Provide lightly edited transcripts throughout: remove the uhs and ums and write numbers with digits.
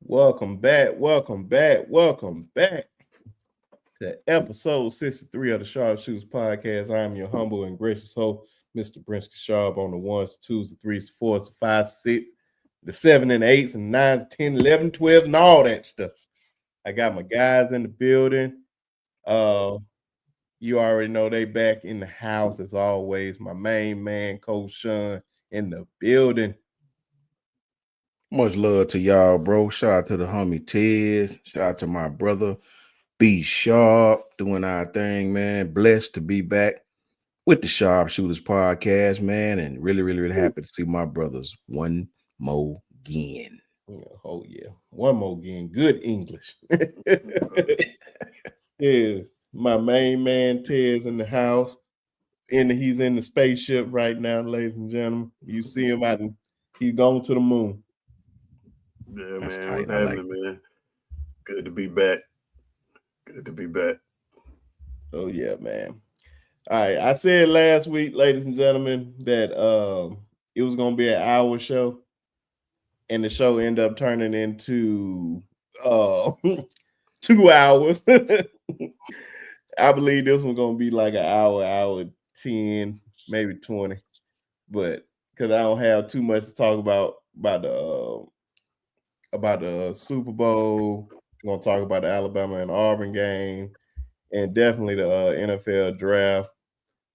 Welcome back, welcome back, welcome back to episode 63 of the Sharpshooters Podcast. I am your humble and gracious host, Mr. Brinsky Sharp, on the ones, the twos, the threes, the fours, the fives, the six, the seven and eights, and nines, 10, 11, 12, and all that stuff. I got my guys in the building. Uh, you already know they back in the house as always. My main man, Coach Sean, in the building. Much love to y'all, bro. Shout out to the homie Tez. Shout out to my brother B Sharp doing our thing, man. Blessed to be back with the Sharpshooters podcast, man, and really happy to see my brothers one more again. Oh yeah, one more again. Good English. Tez, my main man, Tez in the house. He's in the spaceship right now, ladies and gentlemen. You see him out, and he's going to the moon. Yeah, That's man. tight. What's I like happening, man? Good to be back. Good to be back. Oh yeah, man. All right, I said last week, ladies and gentlemen, that it was gonna be an hour show, and the show ended up turning into 2 hours. I believe this was gonna be like an hour 10, maybe 20, but because I don't have too much to talk about the Super Bowl. We're gonna talk about the Alabama and Auburn game, and definitely the NFL draft.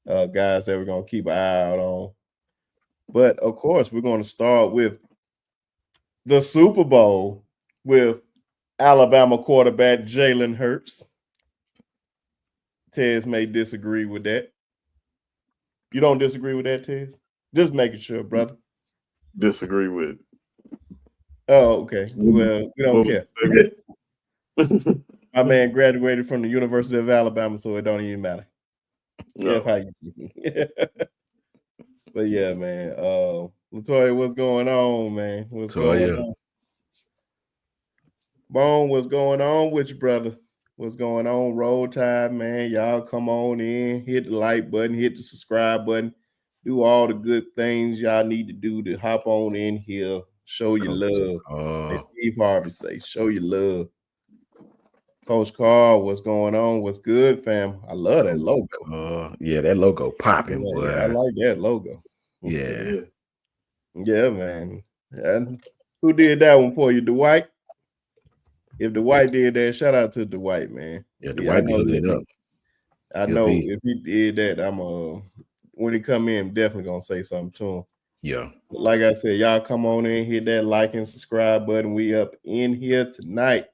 Guys that we're gonna keep an eye out on. But of course, we're gonna start with the Super Bowl with Alabama quarterback Jalen Hurts. Tez may disagree with that. You don't disagree with that, Tez? Just making sure, brother. Disagree with. Oh, okay. Well, we don't What care. was the My man graduated from the University of Alabama, so it don't even matter. Yeah, No. how you But yeah, man. Latoya, what's going on, man? What's going Toya. on? Bone, what's going on with you, brother? What's going on? Roll Tide, man. Y'all come on in, hit the like button, hit the subscribe button, do all the good things y'all need to do to hop on in here, show your love. As Steve Harvey say, show your love. Coach Carl, what's going on? What's good, fam? I love that logo. Yeah, that logo popping, Yeah, boy. I like that logo. Yeah. Yeah, man. And who did that one for you, Dwight? If Dwight did that, shout out to Dwight, man. Yeah, the Yeah, white be hooking it up. I know if he did that, I'm when he come in, I'm definitely gonna say something to him. Yeah. Like I said, y'all come on in, hit that like and subscribe button. We up in here tonight.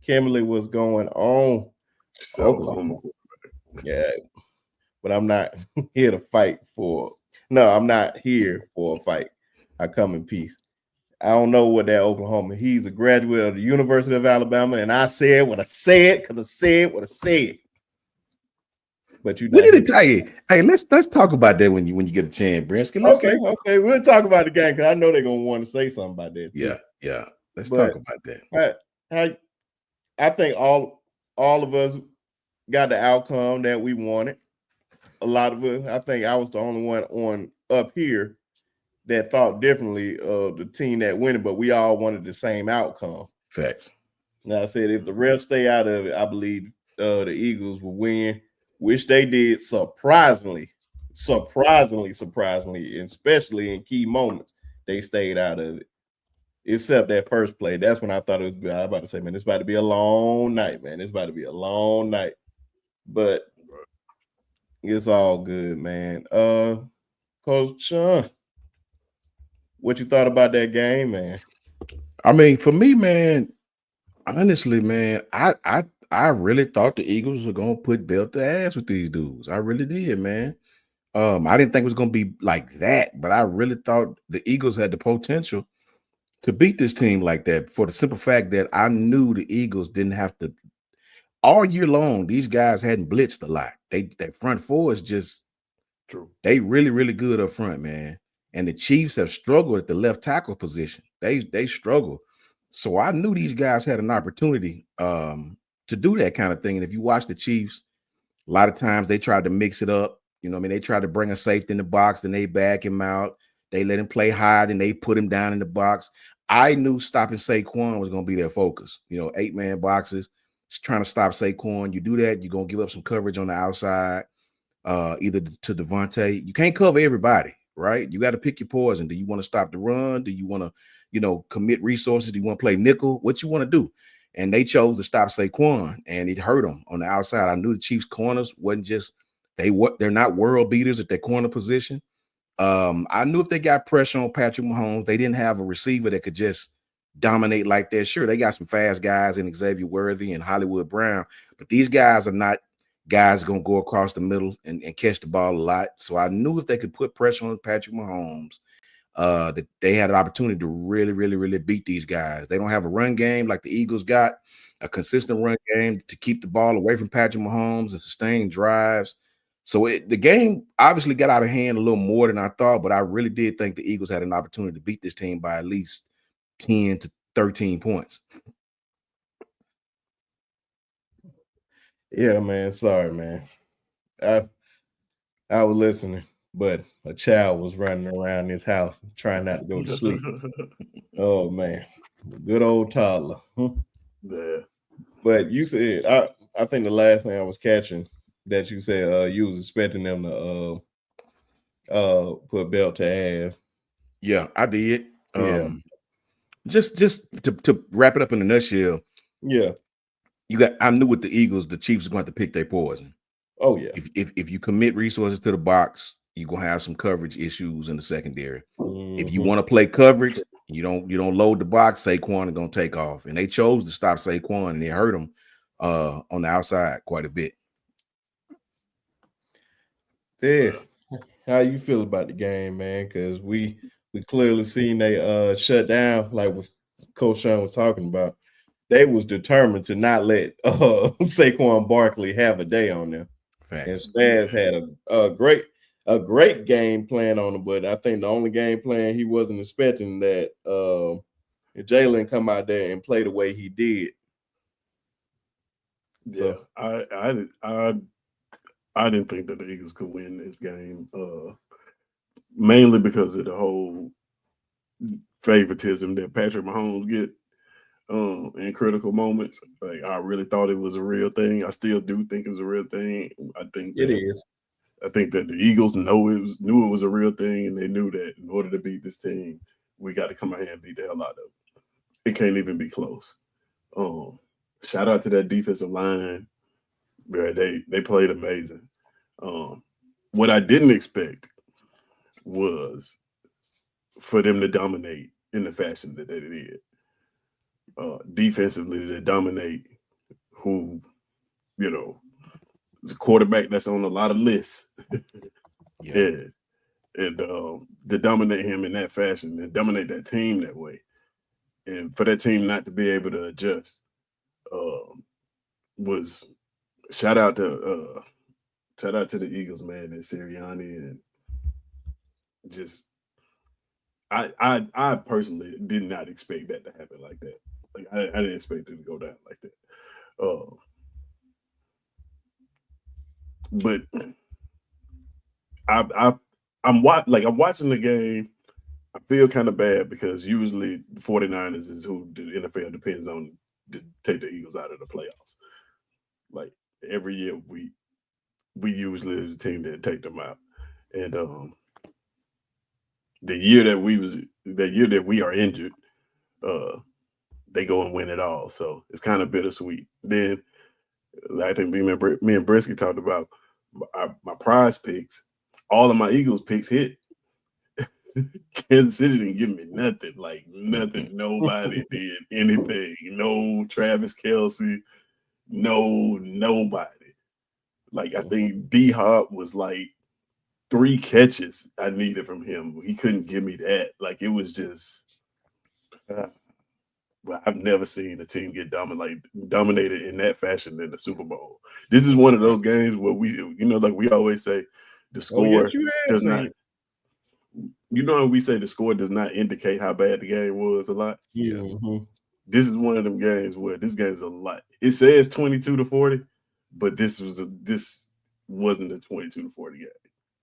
Kimberly, what's going on? Oklahoma. Yeah, but I'm not here to fight for. No, I'm not here for a fight. I come in peace. I don't know what that Oklahoma. He's a graduate of the University of Alabama, and I said what I said because I said what I said. But you, what did it tell you? Hey, let's talk about that when you get a chance, Brinsky. Okay, we'll talk about the game because I know they're gonna want to say something about that. Too. Yeah. Let's talk about that. I think all of us got the outcome that we wanted. A lot of us. I think I was the only one on up here that thought differently of the team that winning, but we all wanted the same outcome. Facts. Now I said if the refs stay out of it, I believe the Eagles will win, which they did surprisingly, and especially in key moments, they stayed out of it. Except that first play. That's when I thought it was. I was about to say, man, it's about to be a long night, man. It's about to be a long night. But it's all good, man. Coach Sean, what you thought about that game, man? I mean, for me, man, honestly, man, I really thought the Eagles were gonna put belt to ass with these dudes. I really did, man. I didn't think it was gonna be like that, but I really thought the Eagles had the potential to beat this team like that for the simple fact that I knew the Eagles didn't have to all year long. These guys hadn't blitzed a lot. Their front four is just true. They really good up front, man. And the Chiefs have struggled at the left tackle position. They struggle. So I knew these guys had an opportunity to do that kind of thing. And if you watch the Chiefs, a lot of times they tried to mix it up. You know what I mean? They tried to bring a safety in the box, then they back him out. They let him play high, then they put him down in the box. I knew stopping Saquon was going to be their focus. 8-man boxes, trying to stop Saquon. You do that, you're going to give up some coverage on the outside, either to Devontae. You can't cover everybody, right? You got to pick your poison. Do you want to stop the run? Do you want to, commit resources? Do you want to play nickel? What you want to do? And they chose to stop Saquon, and it hurt them on the outside. I knew the Chiefs' corners wasn't just they're not world beaters at their corner position. I knew if they got pressure on Patrick Mahomes, they didn't have a receiver that could just dominate like that. Sure, they got some fast guys in Xavier Worthy and Hollywood Brown, but these guys are not guys going to go across the middle and catch the ball a lot. So I knew if they could put pressure on Patrick Mahomes, that they had an opportunity to really, really, really beat these guys. They don't have a run game like the Eagles got, a consistent run game to keep the ball away from Patrick Mahomes and sustain drives. So the game obviously got out of hand a little more than I thought, but I really did think the Eagles had an opportunity to beat this team by at least 10 to 13 points. Yeah, man. Sorry, man. I was listening, but a child was running around this house trying not to go to sleep. Oh, man. Good old toddler. Yeah. But you said, I think the last thing I was catching that you said you was expecting them to put belt to ass. Yeah, I did. Yeah. Just to wrap it up in a nutshell. Yeah. I knew with the Eagles, the Chiefs are going to have to pick their poison. Oh, yeah. If you commit resources to the box, you're gonna have some coverage issues in the secondary. Mm-hmm. If you want to play coverage, you don't load the box, Saquon is gonna take off. And they chose to stop Saquon, and it hurt him on the outside quite a bit. Yeah. How you feel about the game, man? Because we clearly seen they shut down, like what Coach Sean was talking about. They was determined to not let Saquon Barkley have a day on them. Facts. And Spaz had a great game plan on him, but I think the only game plan he wasn't expecting that Jalen come out there and play the way he did. So yeah, I didn't think that the Eagles could win this game, mainly because of the whole favoritism that Patrick Mahomes get in critical moments. Like, I really thought it was a real thing. I still do think it's a real thing. I think it is. I think that the Eagles knew it was a real thing, and they knew that in order to beat this team, we got to come out here and beat the hell out of them. It can't even be close. Shout out to that defensive line. Yeah, they played amazing. What I didn't expect was for them to dominate in the fashion that they did. Defensively, to dominate who, is a quarterback that's on a lot of lists. Yeah. And to dominate him in that fashion and dominate that team that way. And for that team not to be able to adjust was shout out to the Eagles, man, and Sirianni, and just I personally did not expect that to happen like that. Like, I didn't expect it to go down like that. But I'm watching the game. I feel kind of bad because usually the 49ers is who the NFL depends on to take the Eagles out of the playoffs. Like, every year we usually are the team that take them out. And the year that we are injured, they go and win it all. So it's kind of bittersweet. Then I think me and Brisky talked about my prize picks. All of my Eagles picks hit. Kansas City didn't give me nothing. Like, nothing. Nobody did anything. No Travis Kelce. No nobody. Like, I think D-Hop was like 3 catches I needed from him. He couldn't give me that. Like, it was just I've never seen a team get dominated in that fashion in the Super Bowl. This is one of those games where like we always say, the score does not. We say the score does not indicate how bad the game was a lot. Yeah. Mm-hmm. This is one of them games where this game is a lot. It says 22-40, but this wasn't a 22-40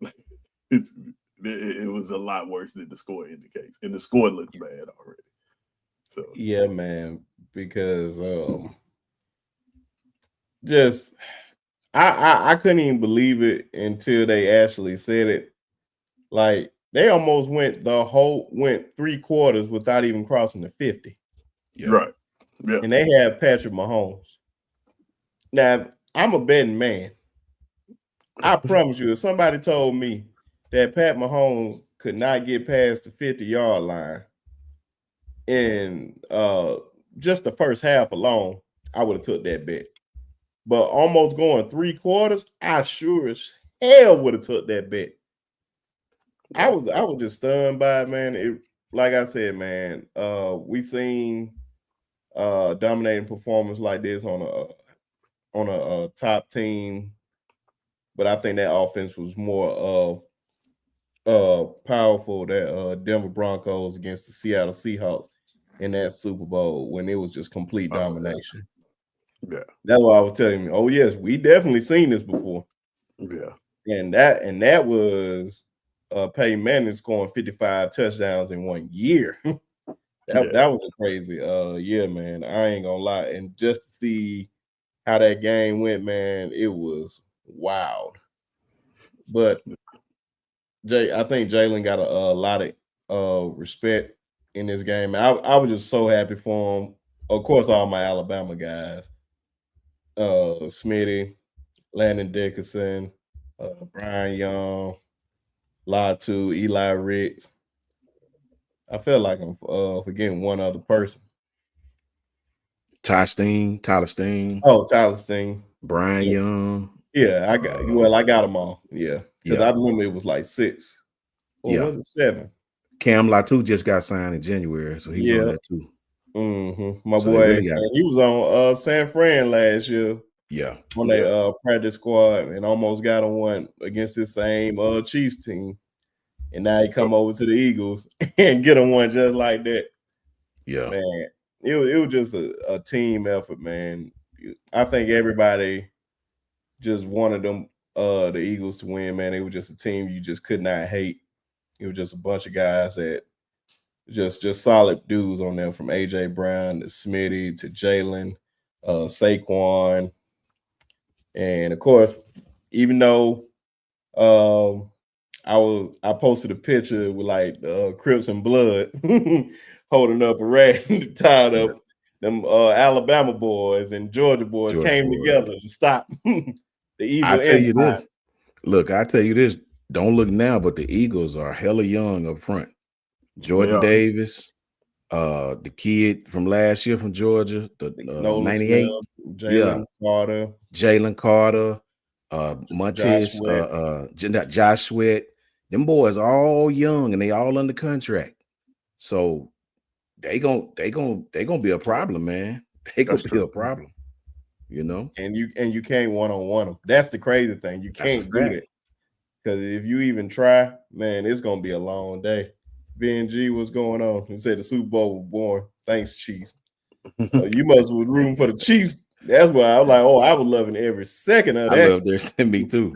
game. it was a lot worse than the score indicates, and the score looks bad already. So Yeah, man, because just I couldn't even believe it until they actually said it. Like they almost went 3 quarters without even crossing the 50. Yeah. right, yeah, And they had Patrick Mahomes. Now, I'm a betting man. I promise you, if somebody told me that Pat Mahomes could not get past the 50-yard line in just the first half alone, I would have took that bet. But almost going 3 quarters, I sure as hell would have took that bet. I was just stunned by it, man. It, like I said, man, we seen dominating performance like this on a top team, but I think that offense was more powerful that Denver Broncos against the Seattle Seahawks in that Super Bowl when it was just complete domination. yeah, That's why I was telling you, oh yes, we definitely seen this before. yeah. And that was Peyton Manning scoring 55 touchdowns in 1 year. That was a crazy year, man. I ain't gonna lie. And just to see how that game went, man, it was wild. But I think Jalen got a lot of respect in this game. I was just so happy for him. Of course, all my Alabama guys, Smitty, Landon Dickerson, Brian Young, Latu, Eli Ricks. I feel like I'm forgetting one other person. Tyler Steen, Oh, Tyler Steen, Brian So, Young. yeah, I got them all. Yeah, because Yeah. I remember it was like 6, or Yeah. was it 7? Cam Latu just got signed in January, so he's on that too. My So they boy, really got it. he was on San Fran last year Yeah. on their practice squad and almost got on one against this same Chiefs team. And now he come over to the Eagles and get him one just like that. Yeah. Man, it was just a team effort, man. I think everybody just wanted them the Eagles to win, man. It was just a team you just could not hate. It was just a bunch of guys that just solid dudes on there, from AJ Brown to Smitty to Jalen, Saquon, and of course, even though I posted a picture with like Crips and Blood holding up a rag tied up. Them Alabama boys and Georgia boys came together to stop the evil. I tell you this. Look, I tell you this. Don't look now, but the Eagles are hella young up front. Jordan Davis, the kid from last year from Georgia, the 98, Jalen Carter, Montez, Josh Sweat. Them boys all young and they all under contract. So they gonna be a problem, man. They gonna be a problem, you know. And you can't one-on-one them. That's the crazy thing. You can't do that. Because if you even try, man, it's gonna be a long day. BNG, what's going on? He said the Super Bowl was born. Thanks, Chiefs. You must have was rooting for the Chiefs. That's why I was like, I was loving every second of that. I love this. Me too.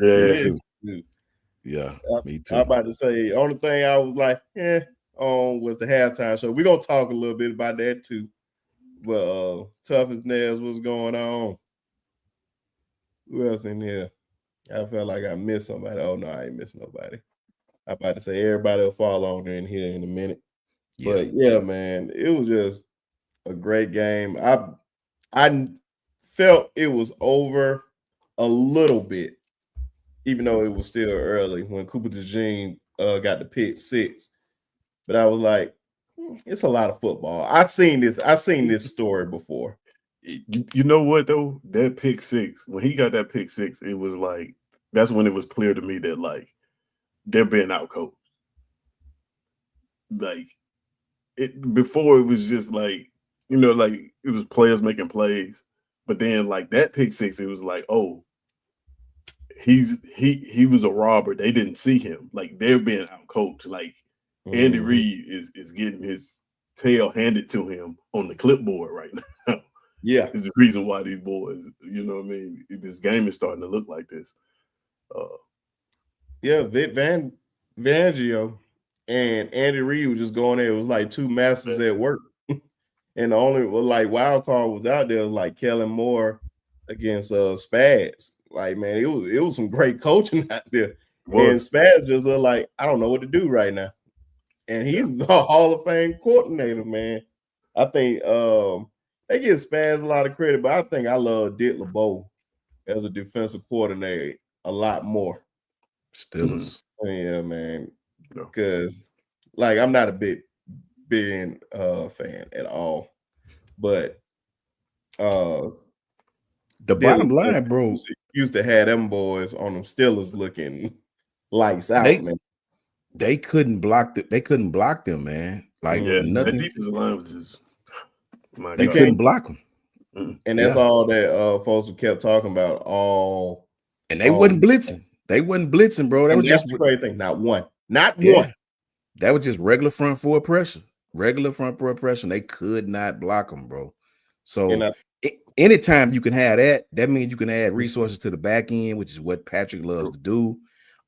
Yeah, me too. I'm about to say, the only thing I was like, was the halftime show. We're gonna talk a little bit about that too. But Tough as Nails, what's going on? Who else in here? I felt like I missed somebody. Oh no, I ain't missed nobody. I'm about to say everybody will fall on in here in a minute. Yeah. But yeah, man, it was just a great game. I felt it was over a little bit, even though it was still early when Cooper DeJean got the pick 6. But I was like, it's a lot of football. I've seen this story before. You know what though? That pick 6, when he got that pick 6, it was like that's when it was clear to me that like they're being outcoached. Like before it was just like, like it was players making plays, but then like that pick 6, it was like, oh, he was a robber. They didn't see him. Like they're being outcoached. Like Andy Reid is getting his tail handed to him on the clipboard right now. Yeah, is the reason why these boys, you know what I mean? This game is starting to look like this. Yeah, Vic Fangio and Andy Reid was just going there. It was like two masters at work. And the only wild card was out there was like Kellen Moore against Spags. Like, man, it was some great coaching out there. And Spags just looked like, I don't know what to do right now. And he's a Hall of Fame coordinator, man. I think they give Spags a lot of credit, but I think I love Dick LeBeau as a defensive coordinator a lot more. Steelers. Yeah, man. Because I'm not a big fan at all. But the bottom line, bro, used to have them boys on them Steelers looking lights out, man. They couldn't block them, man. Like nothing. The defensive line was just they couldn't block them. And that's all that folks kept talking about and they wasn't blitzing. They wasn't blitzing, bro. That was just the great thing. Not one. One. That was just regular front foot pressure. Regular front foot pressure. They could not block them, bro. So anytime you can have that means you can add resources to the back end, which is what Patrick loves to do.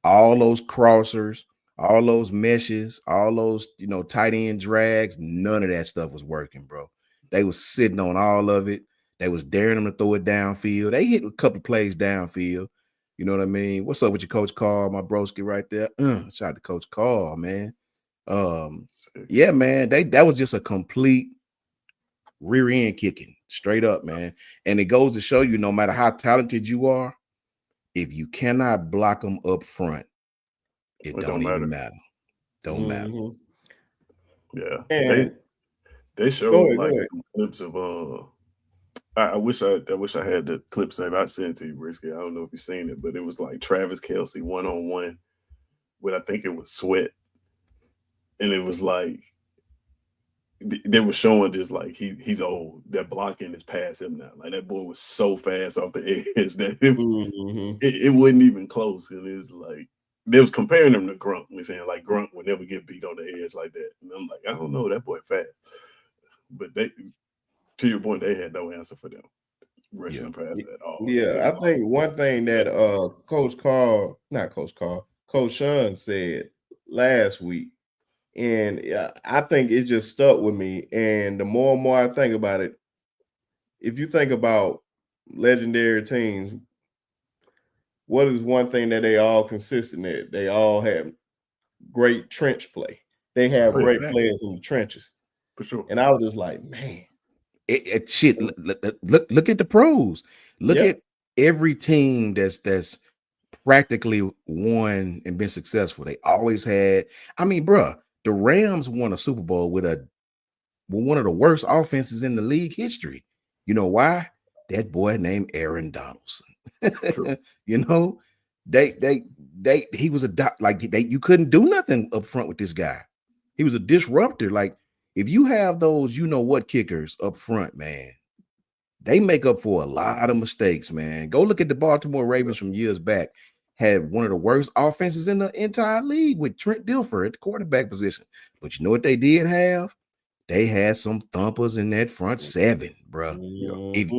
All those crossers, all those meshes, all those, tight end drags, none of that stuff was working, bro. They was sitting on all of it. They was daring them to throw it downfield. They hit a couple of plays downfield. You know what I mean? What's up with your Coach Carl, my broski right there? Shout out to Coach Carl, man. Yeah, man. That was just a complete rear end kicking, straight up, man. And it goes to show you, no matter how talented you are, if you cannot block them up front, it don't even matter. Don't matter. Yeah. And they showed some clips of I wish I had the clips that I sent to you, Brisky. I don't know if you've seen it, but it was like Travis Kelce 1-on-1 with, I think it was Sweat. And it was like they were showing just like he's old. That blocking is past him now. Like that boy was so fast off the edge that it wasn't even close. And it was like they was comparing him to Grunt. We're saying like Grunt would never get beat on the edge like that. And I'm like, I don't know, that boy fast. But to your point, they had no answer for them rushing the pass at all. Yeah, I think one thing that Coach Sean said last week, and I think it just stuck with me. And the more and more I think about it, if you think about legendary teams, what is one thing that they all consistent at? They all have great trench play. They have great players in the trenches. For sure. And I was just like, man. Shit. Look at the pros. Look at every team that's practically won and been successful. They always had. I mean, bruh, the Rams won a Super Bowl with one of the worst offenses in the league history. You know why? That boy named Aaron Donaldson. You know, he was you couldn't do nothing up front with this guy. He was a disruptor. Like, if you have those, kickers up front, man, they make up for a lot of mistakes, man. Go look at the Baltimore Ravens from years back. Had one of the worst offenses in the entire league with Trent Dilfer at the quarterback position. But you know what they did have? They had some thumpers in that front seven, bro. If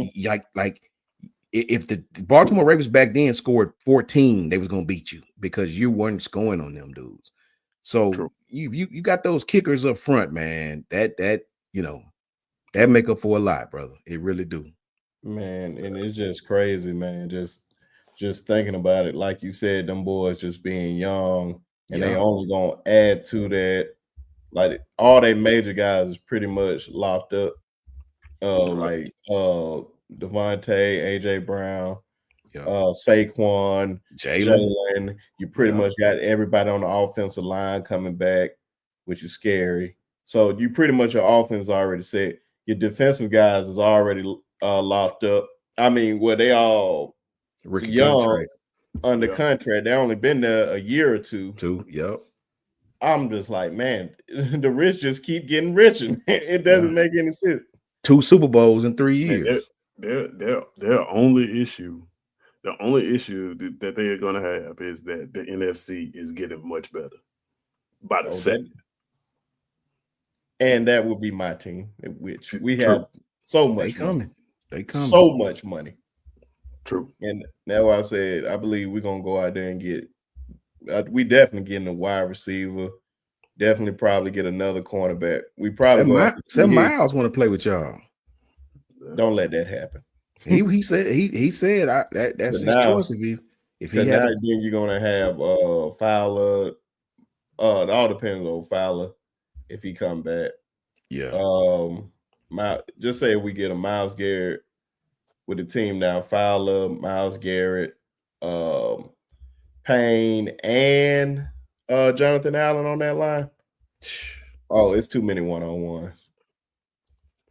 the Baltimore Ravens back then scored 14, they was gonna beat you because you weren't scoring on them dudes. So you got those kickers up front, man. That make up for a lot, brother. It really do. Man, and it's just crazy, man. Just thinking about it, like you said, them boys just being young, and they only gonna add to that. Like all they major guys is pretty much locked up. Like Devontae, AJ Brown, Saquon, Jalen. You pretty much got everybody on the offensive line coming back, which is scary. So you pretty much your offense is already set. Your defensive guys is already locked up. I mean, they all young under contract. They only been there a year or two. I'm just like, man, the rich just keep getting richer. It doesn't make any sense. 2 Super Bowls in 3 years. Their only issue that they are going to have is that the NFC is getting much better by the second. And that would be my team, which we have so much money. They coming. So much money. True. And that's why I said I believe we're going to go out there and get we definitely getting a wide receiver. Definitely probably get another cornerback. We probably go after Sam Miles want to play with y'all. Don't let that happen. He said that's his choice if he had. Then you're gonna have Fowler. It all depends on Fowler if he come back. Yeah. Just say we get a Myles Garrett with the team now. Fowler, Myles Garrett, Payne, and Jonathan Allen on that line. Oh, it's too many one-on-ones.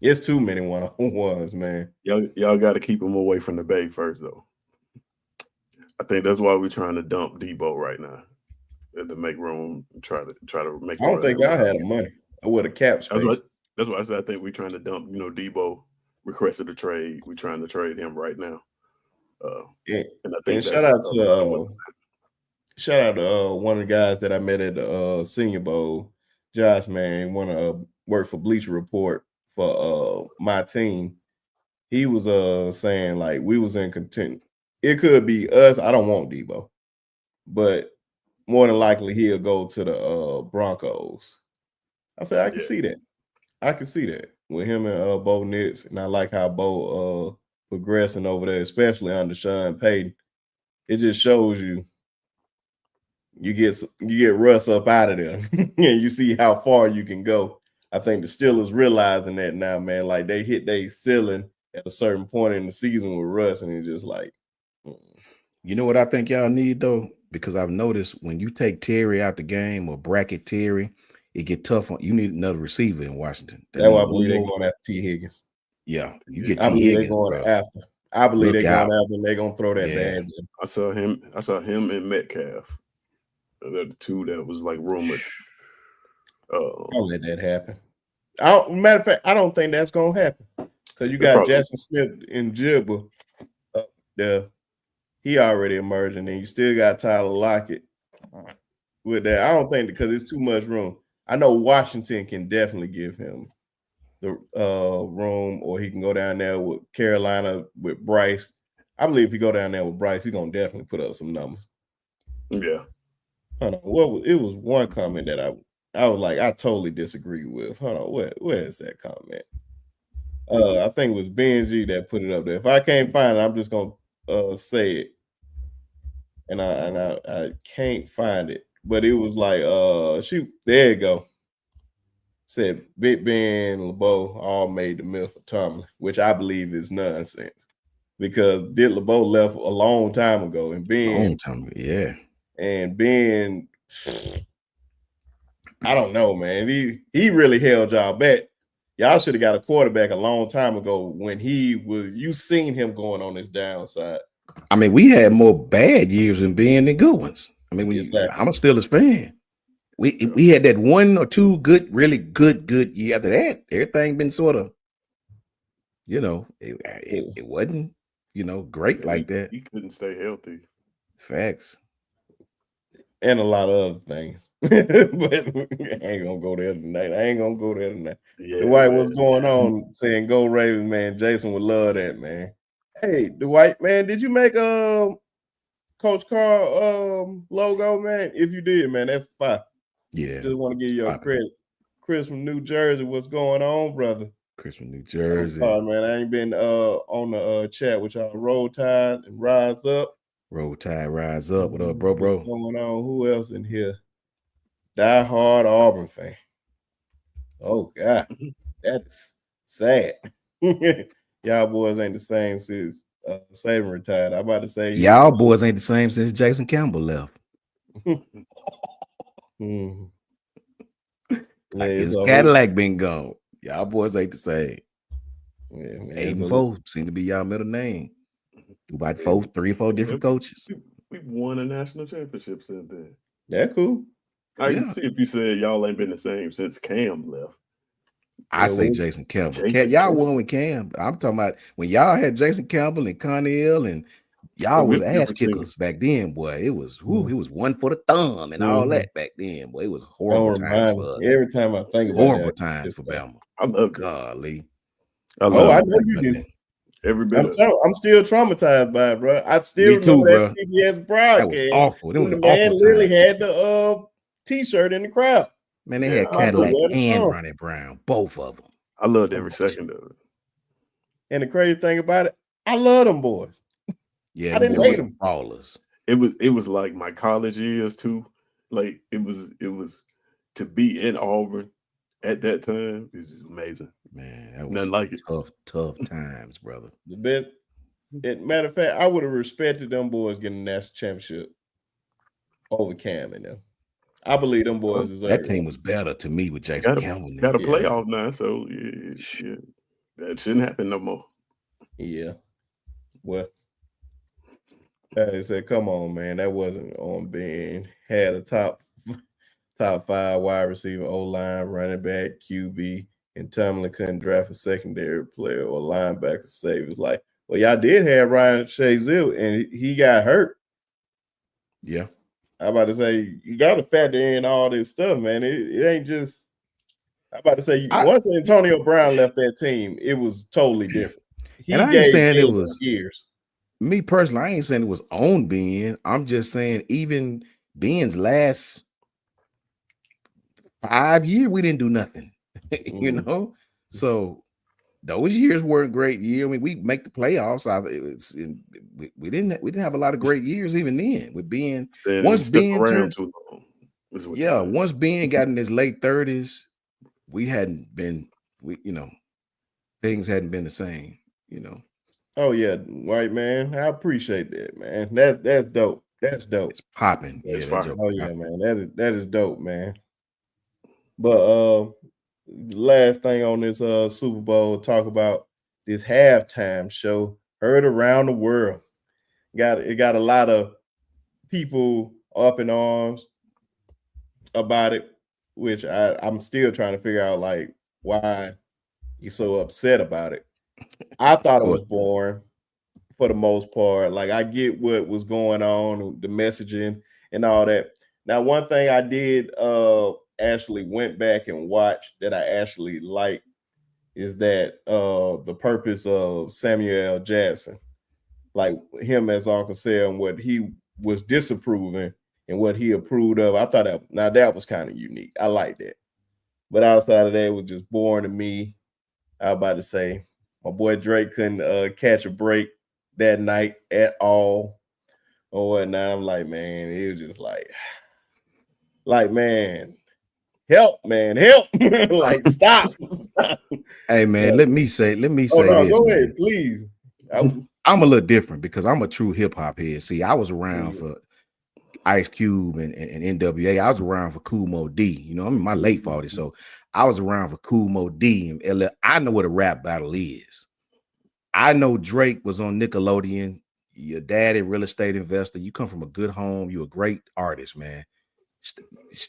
It's too many one-on-ones, man. Y'all got to keep them away from the Bay first, though. I think that's why we're trying to dump Debo right now, to make room. Try to make. I don't think y'all had the money with a cap space. That's why I said I think we're trying to dump. Debo requested a trade. We're trying to trade him right now. And I think shout out to one of the guys that I met at the Senior Bowl, Josh. Man, want to work for Bleacher Report for my team. He was saying like we was in contention. It could be us. I don't want Debo, but more than likely he'll go to the Broncos. I said I can see that. I can see that with him and Bo Nix, and I like how Bo progressing over there, especially under Sean Payton. It just shows you get Russ up out of there, and you see how far you can go. I think the Steelers realizing that now, man. Like they hit their ceiling at a certain point in the season with Russ, and it's just like, you know what I think y'all need though, because I've noticed when you take Terry out the game or bracket Terry, it get tough on you. Need another receiver in Washington. That's why I believe they're going after T. Higgins. Yeah, you get T. Higgins. After. I believe they're going after, and they're gonna throw that bad. I saw him and Metcalf. They're the two that was like rumored. Don't let that happen. Matter of fact, I don't think that's gonna happen because you got Jackson Smith and Jibba up there. He already emerging, and you still got Tyler Lockett with that. I don't think because it's too much room. I know Washington can definitely give him the room, or he can go down there with Carolina with Bryce. I believe if he go down there with Bryce, he's gonna definitely put up some numbers. Yeah. Hold on. It was one comment that I was like, I totally disagree with. Hold on, where is that comment? I think it was Benji that put it up there. If I can't find it, I'm just gonna say it. And I can't find it. But it was like there you go. Said Big Ben and LeBeau all made the myth of Tomlin, which I believe is nonsense. Because LeBeau left a long time ago, and Ben and Ben, I don't know, man. He really held y'all back. Y'all should have got a quarterback a long time ago when you seen him going on his downside. I mean, we had more bad years than Ben than good ones. I mean, I'm a Steelers fan. We had that one or two really good year. After that, everything been sort of, it wasn't, great like that. He couldn't stay healthy. Facts. And a lot of other things. But I ain't gonna go there tonight. Yeah, Dwight, what's going on? Saying go Ravens, man. Jason would love that, man. Hey, Dwight, man, did you make Coach Carl logo, man? If you did, man, that's fine. Yeah. Just want to give you your credit. Chris from New Jersey, what's going on, brother? Chris from New Jersey. Sorry, man. I ain't been on the chat with y'all. Roll Tide and Rise Up. Roll Tide, Rise Up. What up, bro? What's going on? Who else in here? Die hard Auburn fan. Oh, God. That's sad. Y'all boys ain't the same since Saban retired. I'm about to say y'all boys ain't the same since Jason Campbell left. His Cadillac been gone. Y'all boys ain't the same. Yeah, 8 and 4 seem to be y'all middle name. About 3 or 4 different coaches. We've won a national championship since then. That cool. I can see if you said y'all ain't been the same since Cam left. I say Jason Campbell. Y'all won with Cam. I'm talking about when y'all had Jason Campbell and Connell, and y'all was ass kickers back then, boy. It was one for the thumb and all that back then, boy. It was horrible times for us. Every time I think about horrible times for Bama. I love golly. I know you did. Every bit of it. I'm still traumatized by it, bro. I still Me too, remember that bro. CBS That was broadcast. awful. It when was the an man awful literally time. had the T-shirt in the crowd. Man, they Yeah, had I Cadillac love it. and Oh. Ronnie Brown, both of them. I loved every second of it. And the crazy thing about it, I love them boys. Yeah, I them didn't boys hate them. ballers. It was like my college years too. Like it was to be in Auburn at that time is just amazing. Man, that was Nothing like it. tough times, brother. The best. Matter of fact, I would have respected them boys getting the national championship over Cam and them. I believe them boys deserve That team it. was better to me with Jackson Got Campbell. a Yeah. playoff now, so yeah, that shouldn't happen no more. Yeah. Well, I said, come on, man. That wasn't on being had a top 5 wide receiver, O-line, running back, QB, and Tomlin couldn't draft a secondary player or linebacker to save. It was like, well, y'all did have Ryan Shazier, and he got hurt. Yeah. I'm about to say, you got to factor in all this stuff, man. It ain't just, I'm about to say, once Antonio Brown left that team, it was totally different. And I ain't saying it Ben was years. Me personally, I ain't saying it was on Ben. I'm just saying even Ben's last 5 years, we didn't do nothing. You know? So those years weren't great years. I mean, we make the playoffs. We didn't have a lot of great years even then with Ben. Once Ben turned too long. Yeah, once Ben got in his late 30s, we hadn't been, things hadn't been the same, Oh yeah, right, man. I appreciate that, man. That's dope. That's dope. It's popping. That's Yeah, fire. Oh yeah, man. That is dope, man. But last thing on this Super Bowl, talk about this halftime show heard around the world. It got a lot of people up in arms about it, which I'm still trying to figure out like why you're so upset about it. I thought it was boring for the most part. Like I get what was going on, the messaging and all that. Now, one thing I did actually went back and watched that I actually like is that the purpose of Samuel L. Jackson, like him as Uncle Sam, and what he was disapproving and what he approved of. I thought that was kind of unique. I like that. But outside of that, it was just boring to me. I was about to say my boy Drake couldn't catch a break that night at all or whatnot. I'm like, man, it was just like, man, help, like, stop. Hey, man, let me say no, this. Go man. ahead, please. I'm a little different because I'm a true hip hop head. See, I was around for Ice Cube and NWA. I was around for Kool Moe Dee. I'm in my late 40s, so I was around for Kool Moe Dee and LL. I know what a rap battle is. I know Drake was on Nickelodeon. Your daddy, real estate investor. You come from a good home. You're a great artist, man.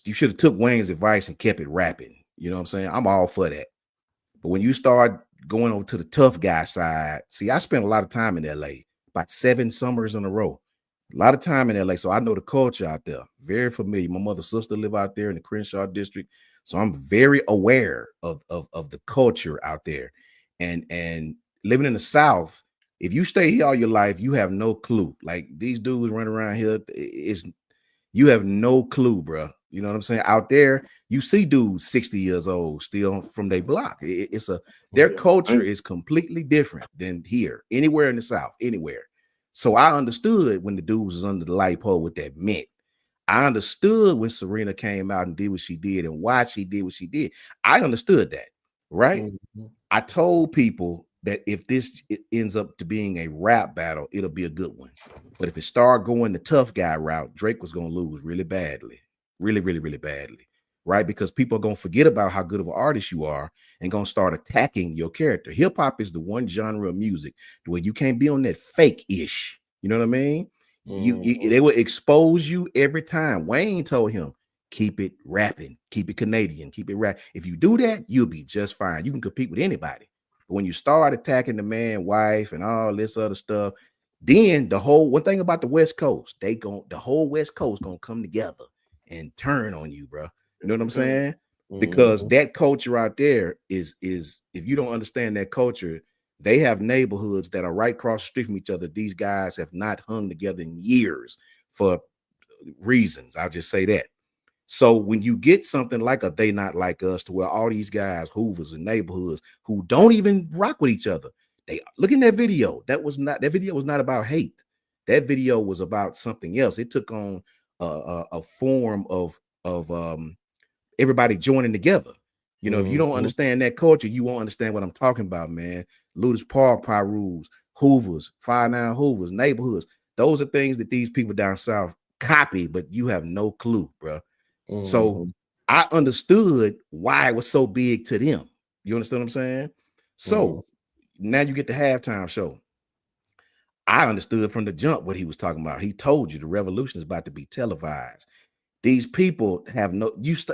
You should have took Wayne's advice and kept it rapping. You know what I'm saying? I'm all for that. But when you start going over to the tough guy side, see, I spent a lot of time in LA, about 7 summers in a row. A lot of time in LA, so I know the culture out there. Very familiar. My mother's sister live out there in the Crenshaw district, so I'm very aware of the culture out there. And living in the South, if you stay here all your life, you have no clue. Like these dudes running around here, you have no clue, bro. You know what I'm saying? Out there, you see dudes 60 years old still from their block. Their culture is completely different than here, anywhere in the South, anywhere. So I understood when the dudes was under the light pole with that mint. I understood when Serena came out and did what she did and why she did what she did. I understood that, right? Mm-hmm. I told people that if it ends up to being a rap battle, it'll be a good one. But if it started going the tough guy route, Drake was going to lose really badly. Really, really, really badly, right? Because people are going to forget about how good of an artist you are and going to start attacking your character. Hip hop is the one genre of music where you can't be on that fake-ish. You know what I mean? They will expose you every time. Wayne told him, keep it rapping, keep it Canadian, keep it rap. If you do that, you'll be just fine. You can compete with anybody. But when you start attacking the man, wife, and all this other stuff, then one thing about the West Coast, the whole West Coast gonna come together and turn on you, bro. You know what I'm saying? Because that culture out there is if you don't understand that culture, They have neighborhoods that are right across the street from each other. These guys have not hung together in years for reasons. I'll just say that. So when you get something like a They Not Like Us, to where all these guys, Hoovers and neighborhoods, who don't even rock with each other, they look in that video. That video was not about hate. That video was about something else. It took on a form of everybody joining together. You know, if you don't understand that culture, you won't understand what I'm talking about, man. Ludus Park, Pyrus, Hoovers, 5'9" Hoovers, neighborhoods. Those are things that these people down south copy, but you have no clue, bro. So I understood why it was so big to them. You understand what I'm saying? So now you get the halftime show. I understood from the jump what he was talking about. He told you the revolution is about to be televised. These people have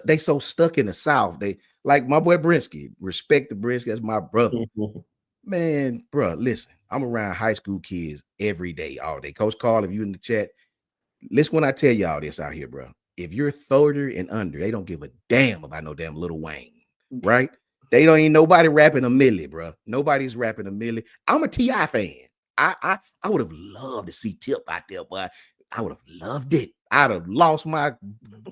they so stuck in the South. They like my boy Brinsky. Respect the Brinsky, that's my brother. Man, bro, listen, I'm around high school kids every day, all day. Coach Carl, if you in the chat, listen when I tell y'all this out here, bro. If you're 30 and under, they don't give a damn about no damn Lil Wayne, right? They don't ain't nobody rapping a Millie, bro. Nobody's rapping a Millie. I'm a T.I. fan. I would have loved to see Tip out there, but I would have loved it. I'd have lost my,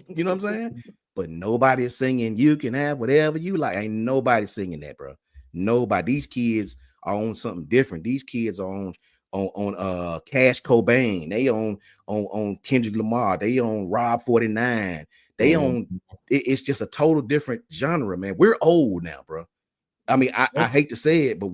you know what I'm saying? But nobody is singing You Can Have Whatever You Like. Ain't nobody singing that, bro. Nobody. These kids are on something different. These kids are on Cash Cobain. They on Kendrick Lamar. They on Rob 49. They on it's just a total different genre, man. We're old now, bro. I mean, I hate to say it, but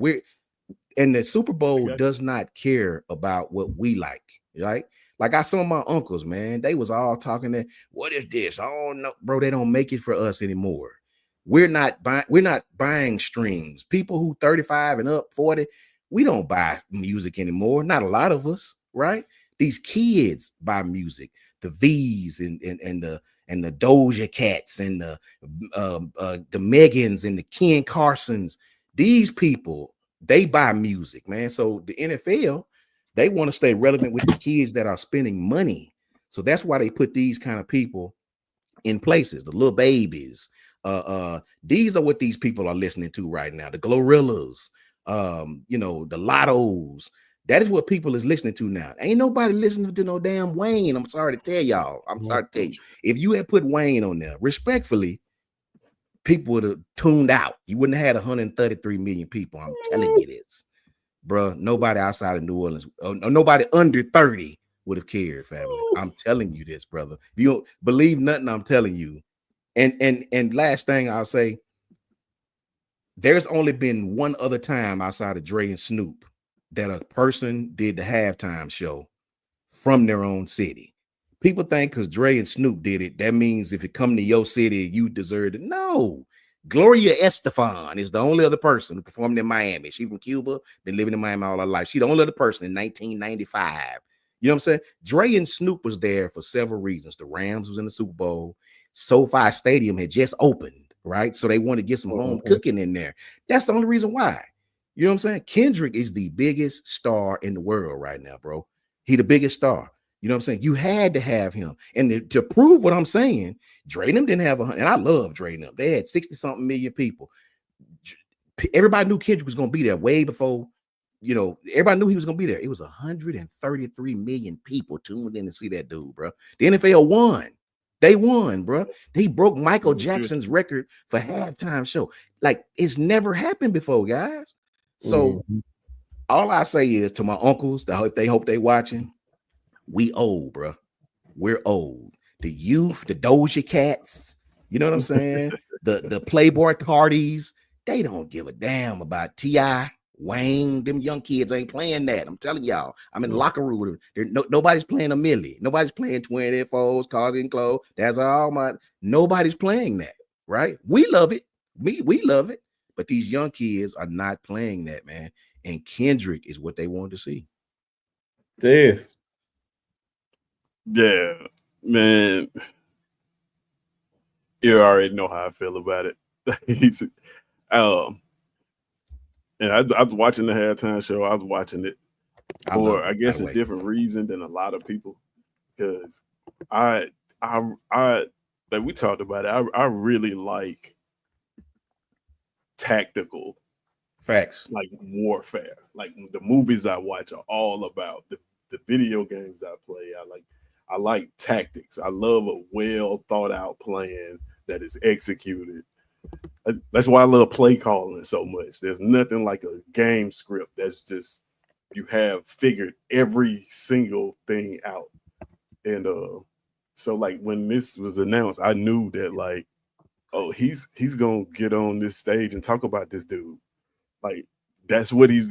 and the Super Bowl does not care about what we like, right? Like I saw my uncles, man. They was all talking that, what is this? Oh no, bro, they don't make it for us anymore. We're not buying streams. People who 35 and up, 40, we don't buy music anymore. Not a lot of us, right? These kids buy music. The V's and the Doja Cats and the Megans and the Ken Carsons. These people, they buy music, man. So the NFL, they want to stay relevant with the kids that are spending money. So that's why they put these kind of people in places. The Little Babies. These are what these people are listening to right now. The Glorillaz, you know, the Lottos. That is what people is listening to now. Ain't nobody listening to no damn Wayne. I'm sorry to tell y'all. I'm sorry to tell you. If you had put Wayne on there, respectfully, people would have tuned out. You wouldn't have had 133 million people. I'm telling you this, bro. Nobody outside of New Orleans, nobody under 30 would have cared, family. I'm telling you this, brother. If you don't believe nothing, I'm telling you. And last thing I'll say, there's only been one other time outside of Dre and Snoop that a person did the halftime show from their own city. People think because Dre and Snoop did it, that means if it come to your city, you deserve it. No. Gloria Estefan is the only other person who performed in Miami. She's from Cuba, been living in Miami all her life. She's the only other person in 1995. You know what I'm saying? Dre and Snoop was there for several reasons. The Rams was in the Super Bowl. SoFi Stadium had just opened, right? So they wanted to get some home cooking in there. That's the only reason why. You know what I'm saying? Kendrick is the biggest star in the world right now, bro. He the biggest star. You know what I'm saying? You had to have him. And to prove what I'm saying, Dre and them didn't have and I love Dre and them. They had 60-something million people. Everybody knew Kendrick was going to be there way before, you know, everybody knew he was going to be there. It was 133 million people tuned in to see that dude, bro. The NFL won. They won, bro. He broke Michael Jackson's record for halftime show. Like, it's never happened before, guys. So all I say is to my uncles, they hope they watching, we old, bro. We're old. The youth, the Doja Cats, you know what I'm saying? the Playboy Cardis, they don't give a damn about T.I., Wayne. Them young kids ain't playing that. I'm telling y'all. I'm in the locker room with them. Nobody's playing a Millie. Nobody's playing 24s, cars and clothes. That's all nobody's playing that, right? We love it. We love it. But these young kids are not playing that, man. And Kendrick is what they want to see. This. Yeah, man. You already know how I feel about it. And I was watching the halftime show. I was watching it for, I guess, a different reason than a lot of people. Because I like we talked about it. I really like tactical Facts. like warfare. Like the movies I watch are all about the video games I play. I like tactics. I love a well thought out plan that is executed. That's why I love play calling so much. There's nothing like a game script that's just you have figured every single thing out. And so like when this was announced, I knew that like, oh, he's gonna get on this stage and talk about this dude. Like that's what he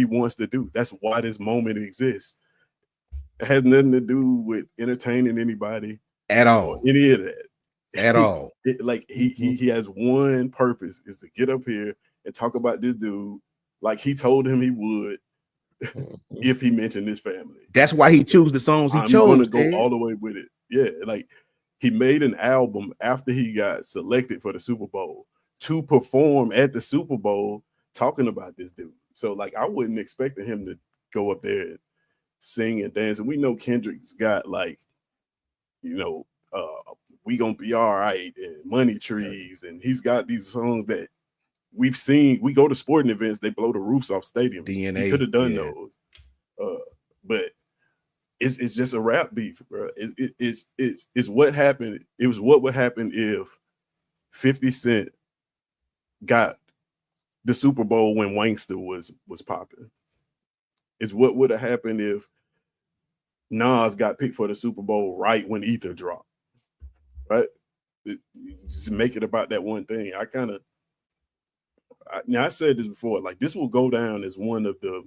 wants to do. That's why this moment exists. It has nothing to do with entertaining anybody At or all. any of that. At all. He has one purpose, is to get up here and talk about this dude like he told him he would if he mentioned his family. That's why he chose the songs he I'm chose. gonna go all the way with it. Yeah, like he made an album after he got selected for the Super Bowl to perform at the Super Bowl talking about this dude. So like I wouldn't expect him to go up there and sing and dance. And we know Kendrick's got like, you know, We Gonna Be All Right and Money Trees, and he's got these songs that we've seen. We go to sporting events, they blow the roofs off stadiums. DNA, he could have done yeah. those, but it's just a rap beef, bro. It's what happened. It was what would happen if 50 Cent got the Super Bowl when Wankster was popping. It's what would have happened if Nas got picked for the Super Bowl right when Ether dropped. Right? Just make it about that one thing. I said this before, like this will go down as one of the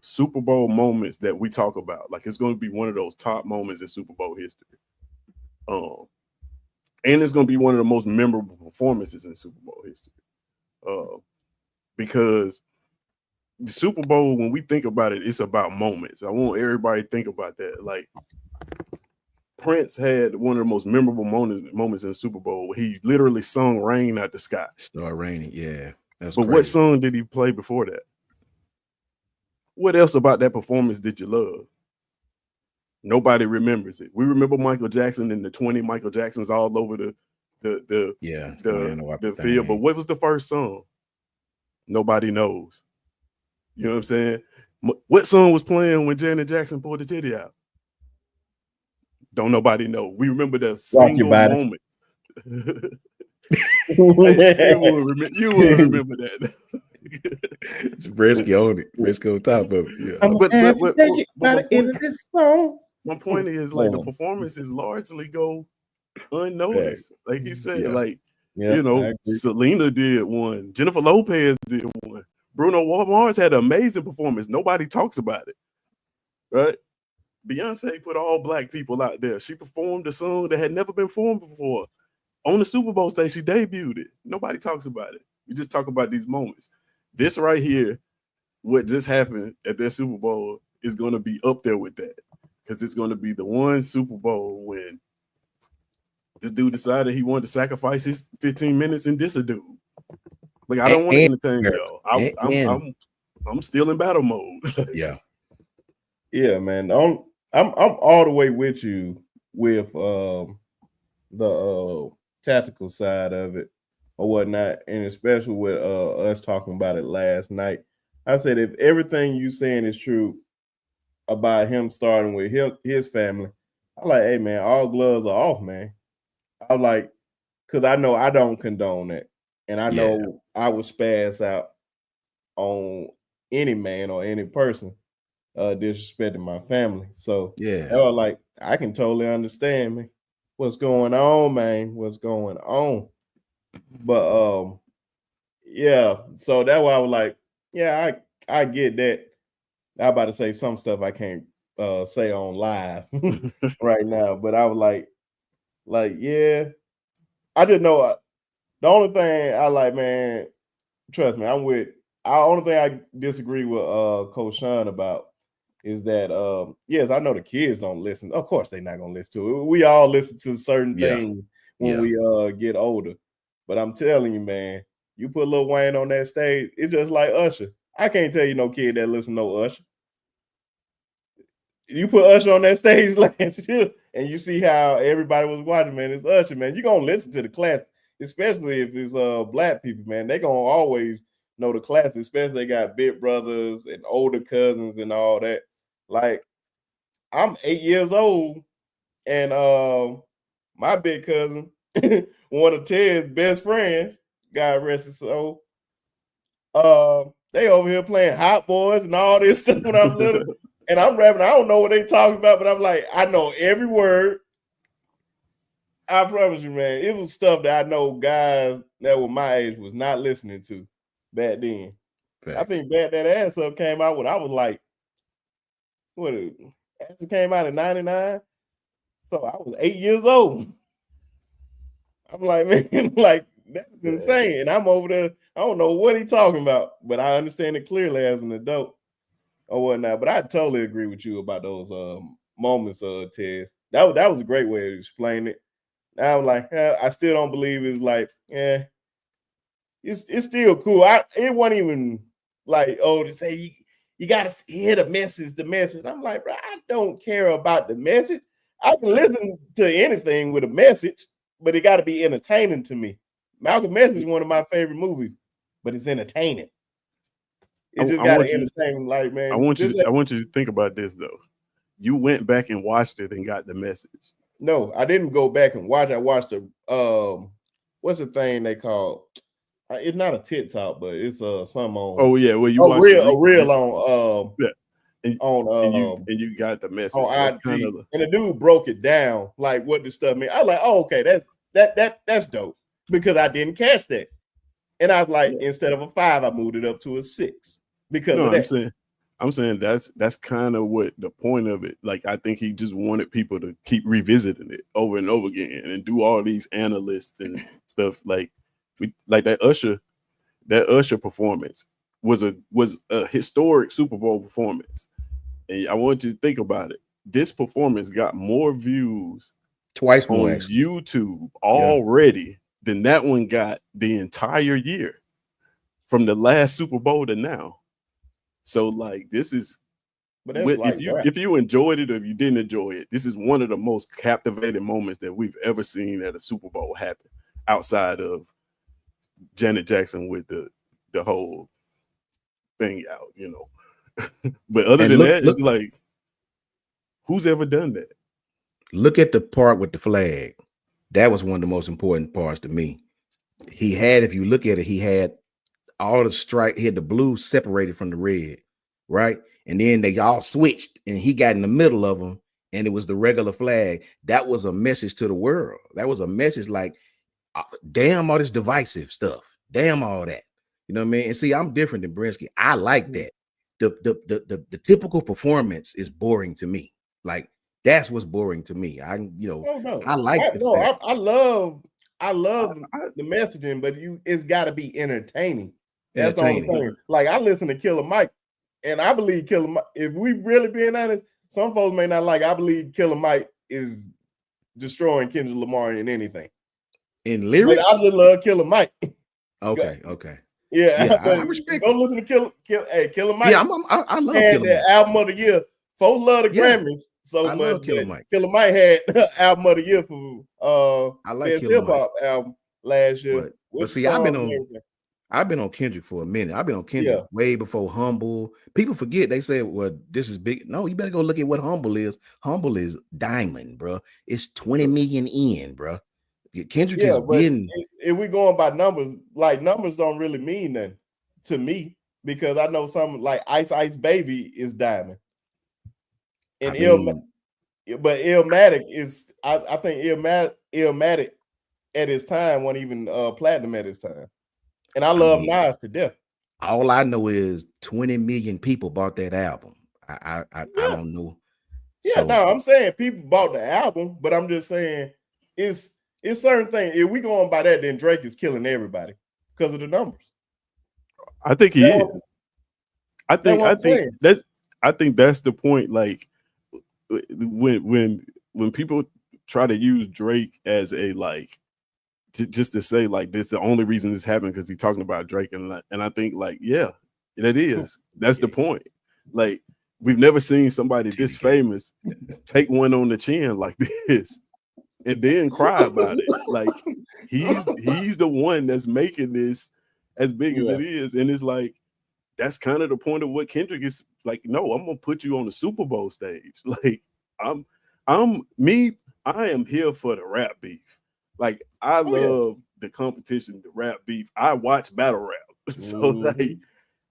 Super Bowl moments that we talk about. Like it's going to be one of those top moments in Super Bowl history. And it's going to be one of the most memorable performances in Super Bowl history. Because the Super Bowl, when we think about it, it's about moments. I want everybody to think about that. Like Prince had one of the most memorable moments in the Super Bowl where he literally sung "Rain Out the Sky." Start raining, yeah. But crazy. What song did he play before that? What else about that performance did you love? Nobody remembers it. We remember Michael Jackson and the 20 Michael Jacksons all over the field. But what was the first song? Nobody knows. You know what I'm saying? What song was playing when Janet Jackson pulled the titty out? Don't nobody know. We remember that single moment. You will remember that. It's Brisky on it. Brisky on top of it. Yeah. My point is like the performances largely go unnoticed. Like you said, Selena did one. Jennifer Lopez did one. Bruno Mars had an amazing performance. Nobody talks about it. Right? Beyonce put all black people out there. She performed a song that had never been performed before. On the Super Bowl stage, she debuted it. Nobody talks about it. We just talk about these moments. This right here, what just happened at their Super Bowl, is going to be up there with that. Because it's going to be the one Super Bowl when this dude decided he wanted to sacrifice his 15 minutes and diss a dude. Like, I don't want to entertain y'all. I'm still in battle mode. Yeah. Yeah, man. I'm all the way with you with the tactical side of it or whatnot, and especially with us talking about it last night. I said if everything you saying is true about him starting with his family, I'm like, hey man, all gloves are off, man. I'm like, because I know I don't condone that, and I know I would spaz out on any man or any person disrespecting my family. So they were like, I can totally understand, man. What's going on, man? What's going on? But yeah, so that's why I was like, yeah, I get that. I'm about to say some stuff I can't say on live right now, but I was like, yeah, I just know the only thing I like, man, trust me, I'm with. The only thing I disagree with Coach Sean about is that yes, I know the kids don't listen. Of course, they're not gonna listen to it. We all listen to certain things when we get older. But I'm telling you, man, you put Lil Wayne on that stage, it's just like Usher. I can't tell you no kid that listen to no Usher. You put Usher on that stage last year, and you see how everybody was watching, man. It's Usher, man. You're gonna listen to the classics. especially if it's black people, man, they gonna always know the classics, especially they got big brothers and older cousins and all that. Like, I'm 8 years old, and my big cousin, one of Ted's best friends, God rest his soul, they over here playing Hot Boys and all this stuff when I was little. And I'm rapping. I don't know what they talking about, but I'm like, I know every word. I promise you, man. It was stuff that I know guys that were my age was not listening to back then. Facts. I think Back That Ass Up came out when I was like, what? It came out in '99, so I was 8 years old. I'm like, man, like that's insane. And I'm over there. I don't know what he's talking about, but I understand it clearly as an adult or whatnot. But I totally agree with you about those moments, Tez. That was a great way to explain it. I was like, I still don't believe it's like, it's still cool. It wasn't even like, oh, to say you gotta hear the message. I'm like, bro, I don't care about the message. I can listen to anything with a message, but it got to be entertaining to me. Malcolm X is one of my favorite movies, but it's entertaining. It just got to entertain, like, man. I want you to think about this though. You went back and watched it and got the message. No, I didn't go back and watch. I watched the what's the thing they call? It's not a TikTok, but it's some on. Oh yeah, well you watched a reel on and you got the message. On IG, and the dude broke it down like what this stuff mean. I was like, oh, okay, that's dope, because I didn't catch that, and I was like, instead of a 5, I moved it up to a 6 because of that. I'm saying that's kind of what the point of it. Like, I think he just wanted people to keep revisiting it over and over again and do all these analysts and stuff. Like that Usher performance was a historic Super Bowl performance. And I want you to think about it. This performance got more views twice more on YouTube already than that one got the entire year from the last Super Bowl to now. So like, this is, but if you enjoyed it or if you didn't enjoy it, this is one of the most captivating moments that we've ever seen at a Super Bowl happen, outside of Janet Jackson with the whole thing out, you know. But other than that, it's like, who's ever done that? Look at the part with the flag. That was one of the most important parts to me. He had, if you look at it, he had all the stripe, he had the blue separated from the red, right? And then they all switched and he got in the middle of them and it was the regular flag. That was a message to the world. That was a message like, damn all this divisive stuff. Damn all that. You know what I mean? And see, I'm different than Brinsky. I like that. The typical performance is boring to me. Like, that's what's boring to me. I like I love the messaging, but it's got to be entertaining. That's the only thing. Like, I listen to Killer Mike, and I believe Killer Mike, if we really being honest, some folks may not like, I believe Killer Mike is destroying Kendrick Lamar in anything. In lyrics? But I just love Killer Mike. Okay. Yeah, I respect. Go listen to Killer Mike. Yeah, I love Killer Mike. The album of the year. Folks love the Grammys so much. Love Killer Mike. Killer Mike had album of the year for I like his hip hop album last year. But see, I've been on Kendrick for a minute. I've been on Kendrick way before Humble. People forget, they say, well, this is big. No, you better go look at what Humble is. Humble is diamond, bro. It's 20 million in, bro. Kendrick is getting. If we going by numbers, like, numbers don't really mean nothing to me, because I know something like Ice Baby is diamond. And Illmatic is, I think Illmatic at his time wasn't even platinum at his time. And I love Nas to death. All I know is 20 million people bought that album. I don't know. Yeah, no, I'm saying people bought the album, but I'm just saying it's certain things. If we going by that, then Drake is killing everybody because of the numbers. I think he is. I think that's the point. Like, when people try to use Drake as a just to say like this, the only reason this happened because he's talking about Drake, and I think like, yeah, it is. That's the point. Like, we've never seen somebody this famous take one on the chin like this and then cry about it. Like, he's the one that's making this as big as it is, and it's like that's kind of the point of what Kendrick is like. No, I'm gonna put you on the Super Bowl stage. Like I am here for the rap beef. Like I love the competition, the rap beef. I watch battle rap, so like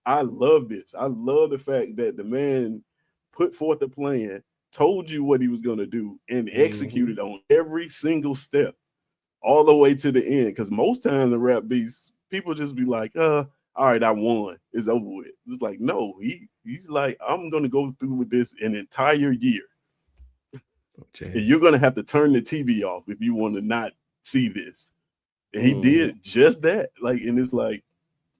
I love this. I love the fact that the man put forth a plan, told you what he was gonna do, and executed on every single step, all the way to the end. Because most times the rap beefs, people just be like, all right, I won. It's over with. It's like, no, he's like, I'm gonna go through with this an entire year. Okay. And you're gonna have to turn the TV off if you want to not see this. And he did just that. Like, and it's like,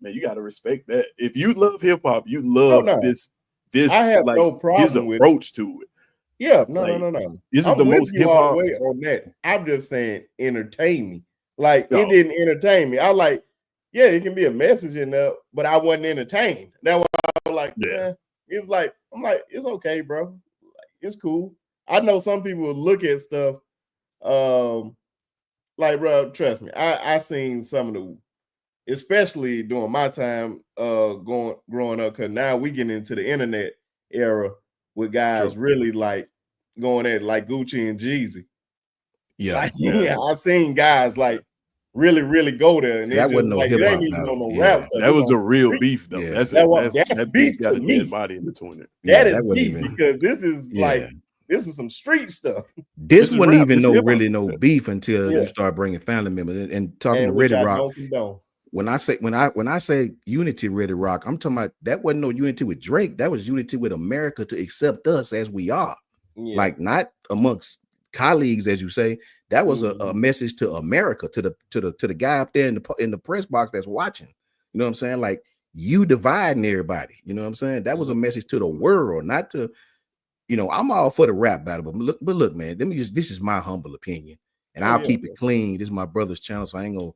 man, you gotta respect that. If you love hip hop, you love this. I have like no problem his approach to it. Yeah, no. This is the most hip hop on that. I'm just saying, entertain me. Like it didn't entertain me. I like, yeah, it can be a message in there, but I wasn't entertained. That's why I was like, it was like, I'm like, it's okay, bro. Like, it's cool. I know some people will look at stuff, like, bro, trust me, I seen some of the, especially during my time growing up, because now we get into the internet era with guys really like going at it, like Gucci and Jeezy. I seen guys like really go there, and that wasn't no hip hop. Rap stuff. That was a real beef though. That's beef got a dead body in between it. That is beef because this is like this is some street stuff. This wasn't even no beef until you start bringing family members and talking to Ready Rock. When I say unity, Ready Rock, I'm talking about that wasn't no unity with Drake. That was unity with America to accept us as we are, like not amongst colleagues, as you say. That was a message to America, to the guy up there in the press box that's watching. You know what I'm saying? Like, you dividing everybody. You know what I'm saying? That was a message to the world, not to, you know. I'm all for the rap battle, but look, man. This is my humble opinion, and I'll keep it clean. This is my brother's channel, so I ain't gonna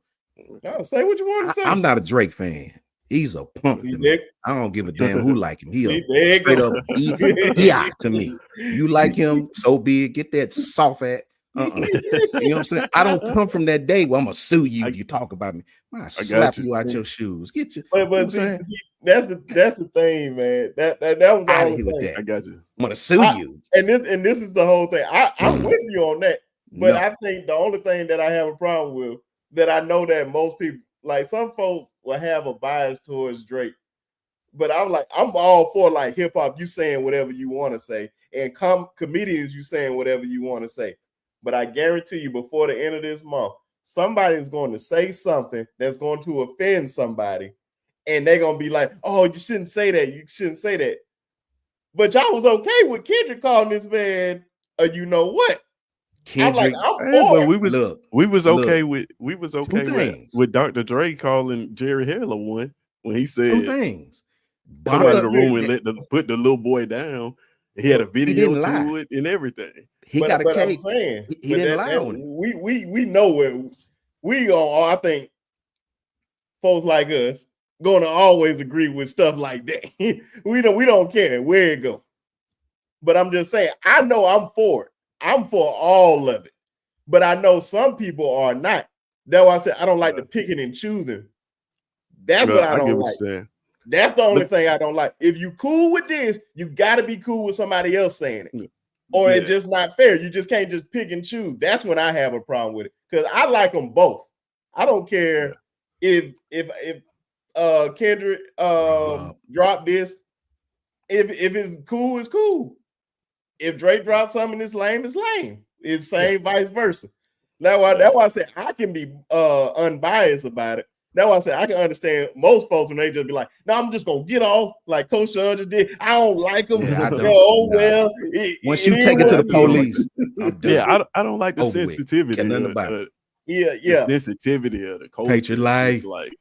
say what you want to say. I'm not a Drake fan. He's a punk to me. I don't give a damn who like him. He a straight up idiot to me. You like him, so be it. Get that soft ass. You know what I'm saying? I don't come from that day where I'm gonna sue you. You talk about me. I slap you out your shoes. Get you. But see, that's the thing, man. That was out of here with that. I got you. I'm gonna sue you. And this is the whole thing. I'm with you on that. But I think the only thing that I have a problem with, that I know that most people, like some folks, will have a bias towards Drake. But I'm all for like hip hop. You saying whatever you want to say, and comedians, you saying whatever you want to say. But I guarantee you, before the end of this month, somebody is going to say something that's going to offend somebody, and they're going to be like, "Oh, you shouldn't say that. You shouldn't say that." But y'all was okay with Kendrick calling this man, you know what? Kendrick, we was okay with Dr. Dre calling Jerry Heller one when he said two things. Come out of the room and put the little boy down. He had a video to it and everything. He got a case. He didn't lie on it. We know where we are. I think folks like us going to always agree with stuff like that. we don't care where it goes. But I'm just saying, I know I'm for it. I'm for all of it. But I know some people are not. That's why I said I don't like the picking and choosing. That's what I don't like. That's the only thing I don't like. If you cool with this, you got to be cool with somebody else saying it. Or it's just not fair. You just can't just pick and choose. That's when I have a problem with it. Because I like them both. I don't care if Kendrick dropped this. If it's cool, it's cool. If Drake drops something that's lame, it's lame. It's same vice versa. That's why I say I can be unbiased about it. That's why I say I can understand most folks when they just be like, "No, I'm just gonna get off," like Coach Sean just did. I don't like them. Well, once you take it to the police, I don't like the sensitivity. The sensitivity of the culture. Patriot life. Like,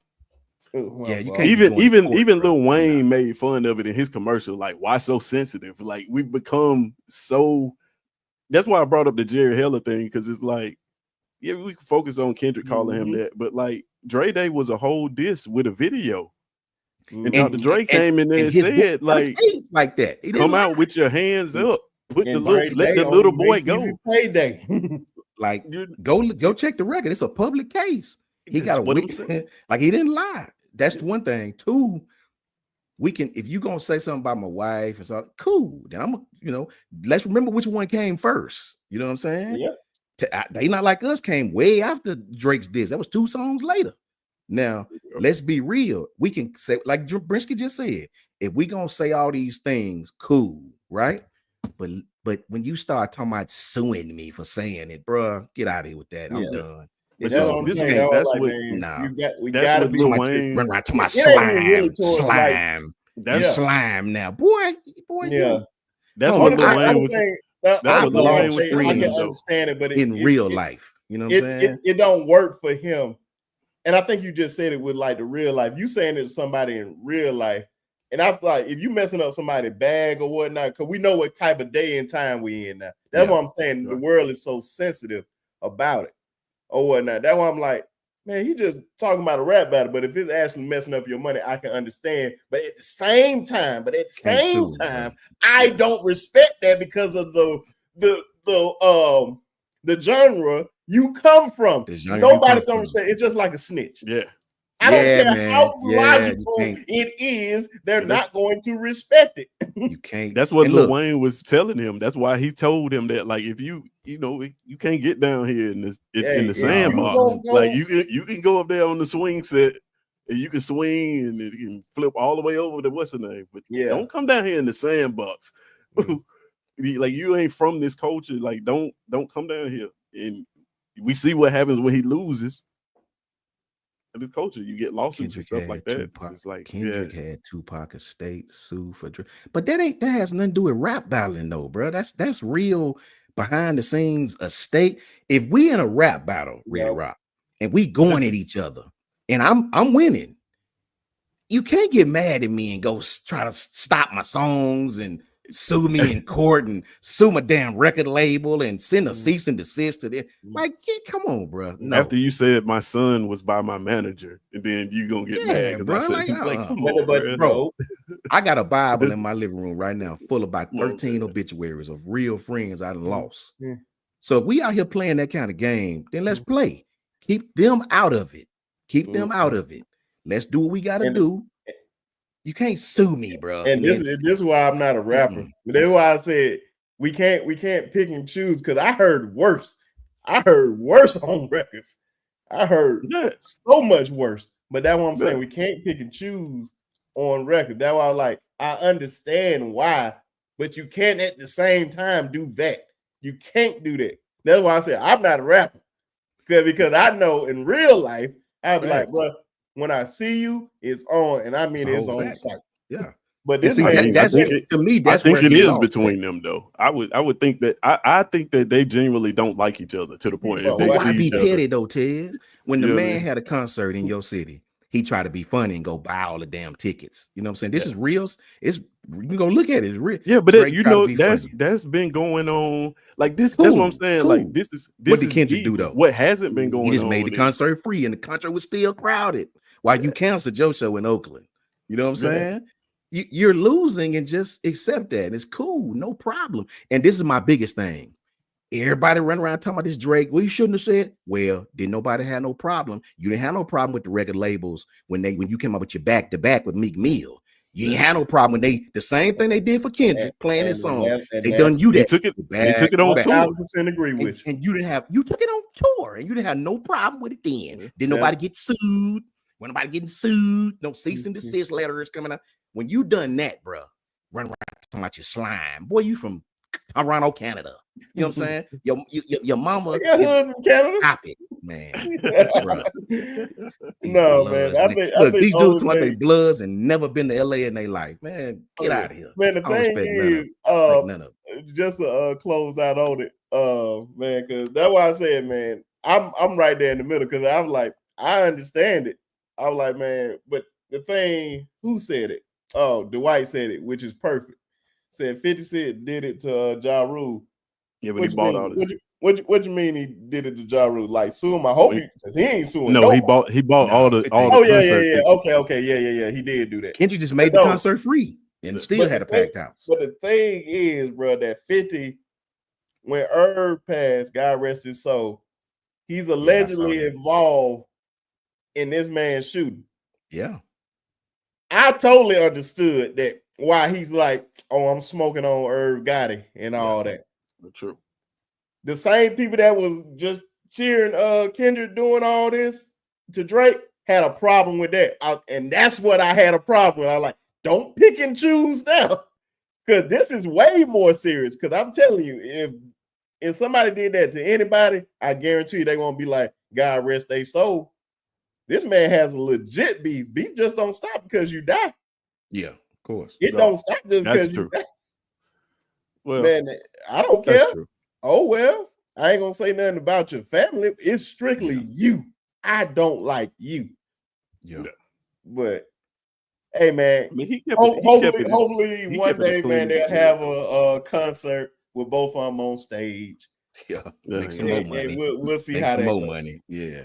you can't even Lil Wayne made fun of it in his commercial. Like, why so sensitive? Like, we become so. That's why I brought up the Jerry Heller thing, because it's like, yeah, we can focus on Kendrick calling him that, but like Dre Day was a whole diss with a video, and Dr. Dre came in there and said like that, come out with your hands up, let the little boy go. Payday. Like, go check the record. It's a public case. He got a like he didn't lie. That's the one thing. Two, we can, if you gonna say something about my wife and so cool, then I'm, let's remember which one came first. You know what I'm saying? Yeah. They not like us came way after Drake's diss. That was 2 songs later. Now, let's be real. We can say, like Brinsky just said, if we gonna say all these things, cool, right? But when you start talking about suing me for saying it, bro, get out of here with that. I'm done. That's what Lil Wayne run right to my slime now, boy. Yeah, that's what Lil Wayne was. That's what Lil Wayne was screaming. I can understand it, but in real life, you know what I'm saying? It don't work for him. And I think you just said it with like the real life. You saying it to somebody in real life, and I feel like if you messing up somebody's bag or whatnot, because we know what type of day and time we in now. That's what I'm saying. The world is so sensitive about it or whatnot. That's why I'm like, man, he just talking about a rap battle. But if it's actually messing up your money, I can understand. But at the same time, I don't respect that because of the genre you come from. Nobody's gonna respect it. It's just like a snitch. Yeah. I don't care how logical it is, they're not going to respect it. You can't. That's what Lil Wayne was telling him. That's why he told him that, like, if you can't get down here in the sandbox. Like you can go up there on the swing set and you can swing and it can flip all the way over to what's the name. But don't come down here in the sandbox. Like, you ain't from this culture. Like, don't come down here. And we see what happens when he loses. The culture, you get lawsuits and stuff like that. It's like Kendrick had Tupac Estate sue for Drake, but that has nothing to do with rap battling, though, bro. That's real behind the scenes estate. If we in a rap battle, Ready Rock, and we going at each other, and I'm winning, you can't get mad at me and go try to stop my songs and sue me in court and sue my damn record label and send a cease and desist to them. Like, come on, bro. No. After you said my son was by my manager, and then you gonna get mad because I said, come on, bro. I got a Bible in my living room right now full of about 13 obituaries of real friends I lost. So if we out here playing that kind of game, then let's play. Keep them out of it. Keep them out of it. Let's do what we got to do. You can't sue me, bro. And this is why I'm not a rapper. But that's why I said we can't pick and choose, because I heard worse. I heard worse on records. I heard so much worse. But that's what I'm saying. We can't pick and choose on record. That's why I understand why, but you can't at the same time do that. You can't do that. That's why I said I'm not a rapper. Because I know in real life, I'd be like, bro, when I see you, it's on, and I mean it's on site. Yeah, but this to me, I think it is between them, though. I would think that I think that they genuinely don't like each other to the point that they see each other. Petty though, Tez. When the man had a concert in your city, he tried to be funny and go buy all the damn tickets. You know what I'm saying? This is real. It's, you go look at it. It's real. Yeah, but that's been going on. Like this. That's what I'm saying. Cool. Like this is what did Kendrick do though? What hasn't been going on? He just made the concert free, and the concert was still crowded while you canceled your show in Oakland. You know what I'm saying? You're losing, and just accept that. And it's cool, no problem. And this is my biggest thing. Everybody run around talking about this Drake. Well, you shouldn't have said. Well, didn't nobody have no problem? You didn't have no problem with the record labels when you came up with your back to back with Meek Mill. You ain't had no problem when the same thing they did for Kendrick playing his song. They done you that. They took it on tour. 100% agree with you. And you took it on tour, and you didn't have no problem with it then. Didn't nobody get sued? When nobody getting sued, no cease and desist letters coming out. When you done that, bro, run around talking about your slime. Boy, you from Toronto, Canada. You know what I'm saying? Your mama is Canada. Stop it, man. No, man. I think these dudes talking about their bloods and never been to LA in their life. Man, get out of here. Man, the thing is, just to close out on it, man, because that's why I said, man, I'm right there in the middle, because I was like, I understand it. I was like, man, but the thing, who said it? Oh, Dwight said it, which is perfect. Said 50 Cent did it to Ja Rule. Yeah, but he bought all this. What you mean he did it to Ja Rule? Like sue him? I hope he ain't suing. No, he bought all the. Oh yeah. Okay. Yeah. He did do that. Kendrick just made the concert free and still had a packed house. But the thing is, bro, that 50 when Herb passed, God rest his soul, he's allegedly involved in this man's shooting. Yeah. I totally understood that why he's like, oh, I'm smoking on Herb Gotti and all that. True. The same people that was just cheering Kendrick doing all this to Drake had a problem with that. And that's what I had a problem with. I was like, don't pick and choose now. Because this is way more serious. Because I'm telling you, if somebody did that to anybody, I guarantee you they won't be like, God rest their soul. This man has a legit beef. Beef just don't stop because you die. Yeah, of course. It don't stop just because you die. Well, man, I don't care. That's true. Oh, well, I ain't gonna say nothing about your family. It's strictly you. I don't like you. Yeah. But hey, man, I mean, hopefully one day, man, they'll have a concert with both of them on stage. Yeah, make some more money. We'll see make how some that more goes. money. Yeah.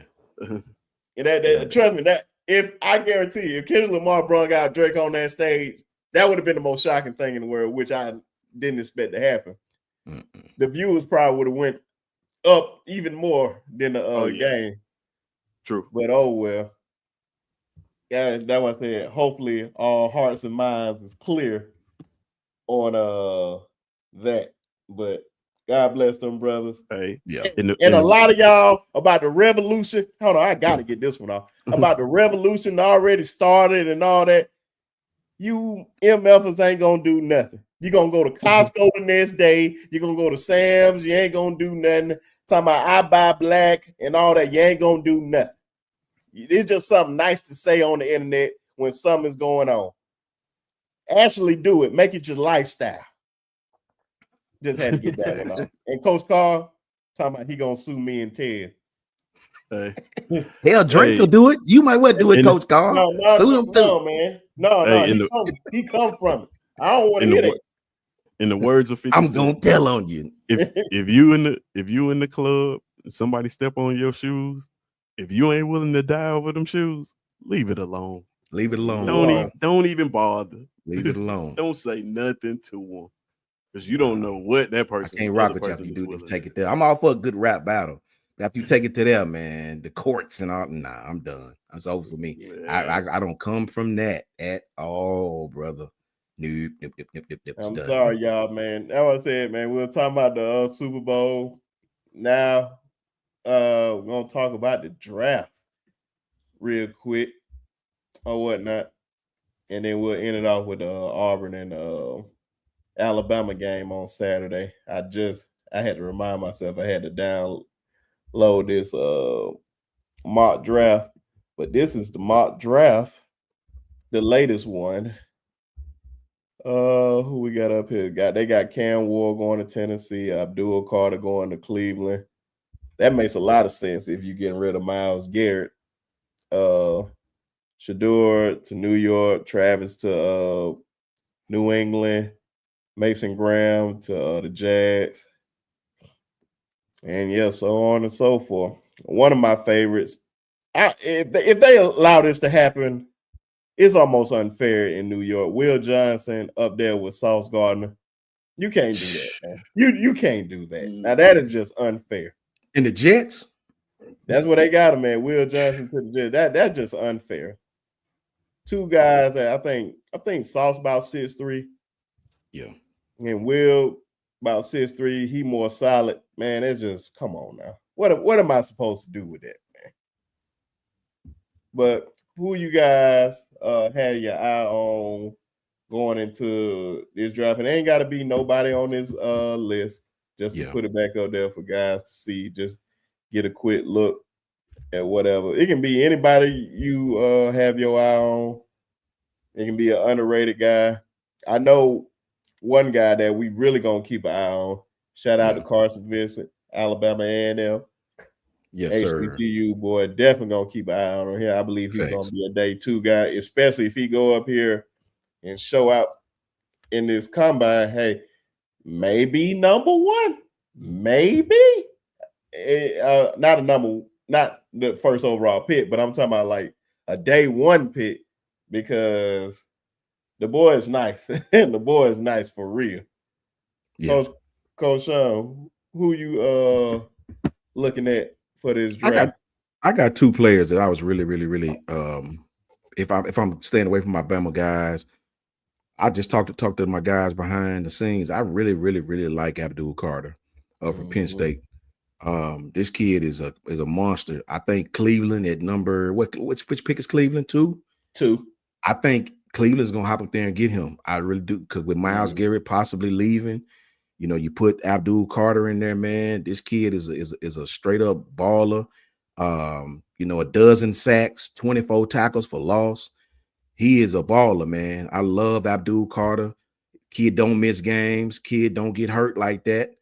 And that trust me, that if I guarantee you, if Kendrick Lamar brung out Drake on that stage, that would have been the most shocking thing in the world, which I didn't expect to happen. The viewers probably would have went up even more than the game. True. But oh well. Yeah, that's what I said. Hopefully all hearts and minds is clear on that. But God bless them brothers. Hey, yeah. And a lot of y'all about the revolution. Hold on, I gotta get this one off. About the revolution already started and all that. You MFers ain't gonna do nothing. You're gonna go to Costco the next day. You're gonna go to Sam's. You ain't gonna do nothing. Talking about I buy black and all that. You ain't gonna do nothing. It's just something nice to say on the internet when something's going on. Actually do it. Make it your lifestyle. Just had to get that one off. And Coach Carl talking about he gonna sue me and Ted. Hey. Hell, Drake will do it. You might well do it, Coach Carl. Sue him too. No, man. No. He come from it. I don't want to hear that. In the words of 50 I'm Cent, gonna tell on you. If you in the club, somebody step on your shoes. If you ain't willing to die over them shoes, leave it alone. Leave it alone. Don't even bother. Leave it alone. Don't say nothing to them because you don't know what that person. I can't rock with you if you do this. Take it there. I'm all for a good rap battle. But after you take it to there, man, the courts and all. Nah, I'm done. That's over for me. Yeah. I don't come from that at all, brother. Nope. I'm sorry, y'all, man. That's what I said, man. We were talking about the Super Bowl. Now, we're gonna talk about the draft real quick or whatnot, and then we'll end it off with the Auburn and Alabama game on Saturday. I had to remind myself I had to download this mock draft, but this is the mock draft, the latest one. Who we got up here? They got Cam Ward going to Tennessee, Abdul Carter going to Cleveland. That makes a lot of sense if you're getting rid of Myles Garrett. Shedeur to New York, Travis to New England, Mason Graham to the Jags, and yeah, so on and so forth. One of my favorites. If they allow this to happen, it's almost unfair in New York. Will Johnson up there with Sauce Gardner. You can't do that, man. You can't do that. Now that is just unfair. And the Jets? That's what they got him, man. Will Johnson to the Jets. That's just unfair. Two guys that I think Sauce about 6'3". Yeah. And Will about 6'3". He more solid. Man, it's just come on now. What am I supposed to do with that, man? But who you guys had your eye on going into this draft? And it ain't got to be nobody on this list, just to put it back up there for guys to see, just get a quick look at whatever. It can be anybody you have your eye on. It can be an underrated guy. I know one guy that we really gonna keep an eye on. Shout out to Carson Vincent, Alabama A&M. Yes, sir. HBCU boy, definitely gonna keep an eye on him here. I believe he's gonna be a day 2 guy, especially if he go up here and show out in this combine. Hey, maybe number 1, maybe not the first overall pick, but I'm talking about like a day 1 pick because the boy is nice. And the boy is nice for real. Yeah. Coach Sean, who you looking at for this draft? I got two players that I was really if I'm staying away from my Bama guys, I just talk to my guys behind the scenes. I really like Abdul Carter from Penn State. This kid is a monster. I think Cleveland at number which pick is Cleveland? Two. I think Cleveland's gonna hop up there and get him. I really do, because with Myles Garrett possibly leaving, you know, you put Abdul Carter in there, man. This kid is a straight up baller. You know, 12 sacks, 24 tackles for loss. He is a baller, man. I love Abdul Carter. Kid don't miss games. Kid don't get hurt like that.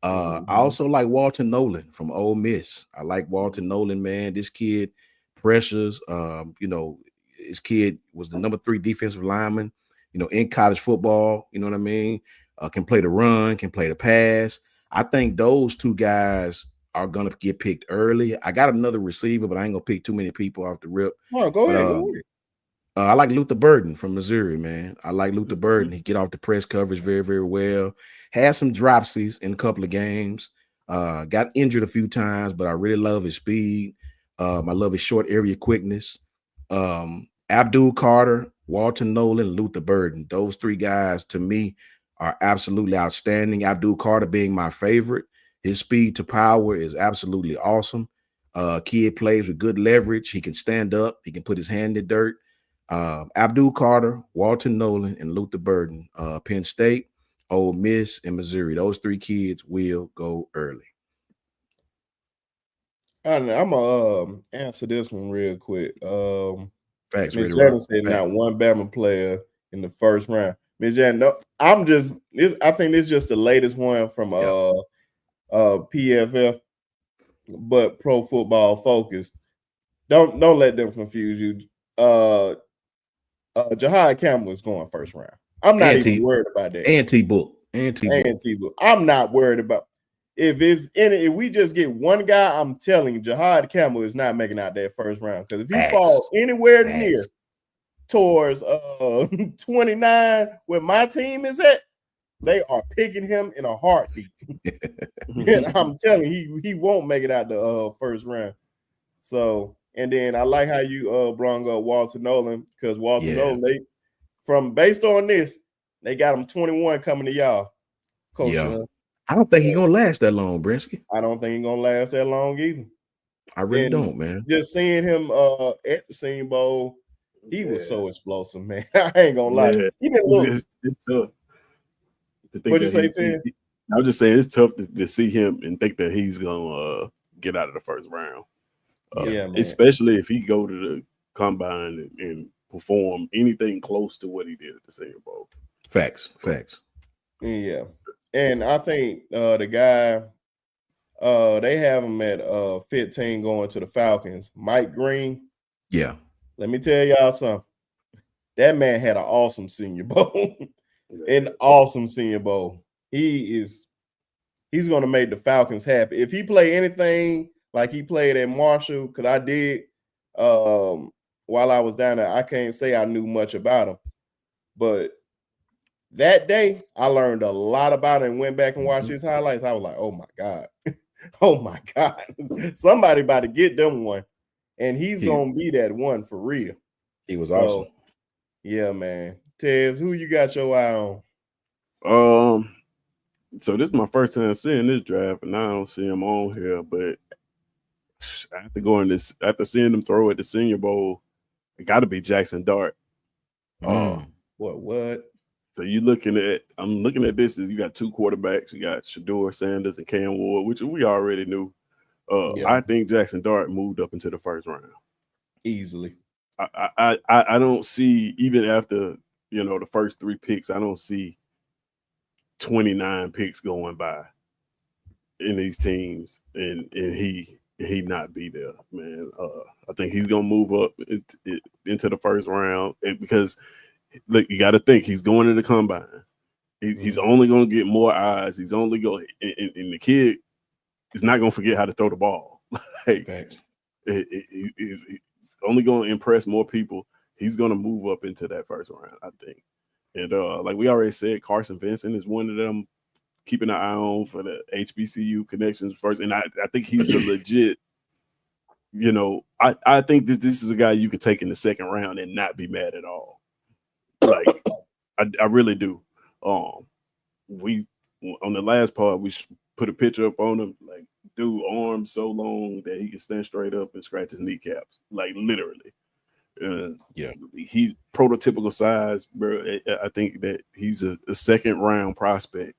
I also like Walter Nolan from Ole Miss. I like Walter Nolan, man. This kid pressures. You know, his kid was the number 3 defensive lineman, you know, in college football. You know what I mean? Can play the run, can play the pass. I think those two guys are gonna get picked early. I got another receiver, but I ain't gonna pick too many people off the rip. Oh, go ahead. I like Luther Burden from Missouri, man. I like Luther Burden. He get off the press coverage very well. Had some dropsies in a couple of games. Got injured a few times, but I really love his speed. I love his short area quickness. Abdul Carter, Walter Nolan, Luther Burden. Those 3 guys to me are absolutely outstanding. Abdul Carter being my favorite. His speed to power is absolutely awesome. Kid plays with good leverage. He can stand up. He can put his hand in dirt. Abdul Carter, Walter Nolan, and Luther Burden. Penn State, Ole Miss, and Missouri. Those 3 kids will go early. I'm gonna answer this one real quick. Facts. Miss Jackson said not one Bama player in the first round. Miss Jackson, no, I think this is just the latest one from PFF, but Pro Football Focus. Don't let them confuse you. Jahad Campbell is going first round. I'm not even worried about that. Anti-book. I'm not worried about if we just get one guy. I'm telling you, Jahad Campbell is not making out that first round, because if he falls anywhere near towards 29 where my team is at, they are picking him in a heartbeat. And I'm telling you, he won't make it out the first round. So, and then I like how you brought up Walter Nolan, because Walter Nolan, based on this, they got him 21 coming to y'all, Coach. I don't think he's gonna last that long, Brinsky. I don't think he's gonna last that long either. I really don't, man. Just seeing him at the Senior Bowl, he was so explosive, man. I ain't gonna lie. He didn't look. It's tough. What'd you say, Tim? I was just saying it's tough to see him and think that he's gonna get out of the first round. Especially if he go to the combine and perform anything close to what he did at the Senior Bowl. Facts. Yeah. And I think the guy, they have him at 15 going to the Falcons, Mike Green. Yeah. Let me tell y'all something. That man had an awesome Senior Bowl. An awesome Senior Bowl. He's going to make the Falcons happy. If he play anything like he played at Marshall, because I did while I was down there, I can't say I knew much about him. But that day, I learned a lot about him and went back and watched his highlights. I was like, oh, my God. Oh, my God. Somebody about to get them one. And he's going to be that one for real. He was awesome. Yeah, man. Tez, who you got your eye on? So this is my first time seeing this draft, and I don't see him on here, but I have to go in this after seeing him throw at the Senior Bowl. It got to be Jackson Dart. What? So I'm looking at this. You got 2 quarterbacks. You got Shedeur Sanders and Cam Ward, which we already knew. I think Jackson Dart moved up into the first round easily. I don't see, even after the first 3 picks, I don't see 29 picks going by in these teams, and he not be there, man. I think he's gonna move up into the first round, because look, you got to think he's going to the combine. He's only gonna get more eyes. He's only going, and the kid is not gonna forget how to throw the ball. He's only gonna impress more people. He's gonna move up into that first round, I think. And like we already said, Carson Vincent is one of them keeping an eye on for the HBCU connections first. And I think he's a legit, you know, I think this is a guy you could take in the second round and not be mad at all. Like, I really do. We on the last part, we put a picture up on him, like, dude, arms so long that he can stand straight up and scratch his kneecaps, like literally. Yeah, he's prototypical size, bro. I think that he's a second round prospect.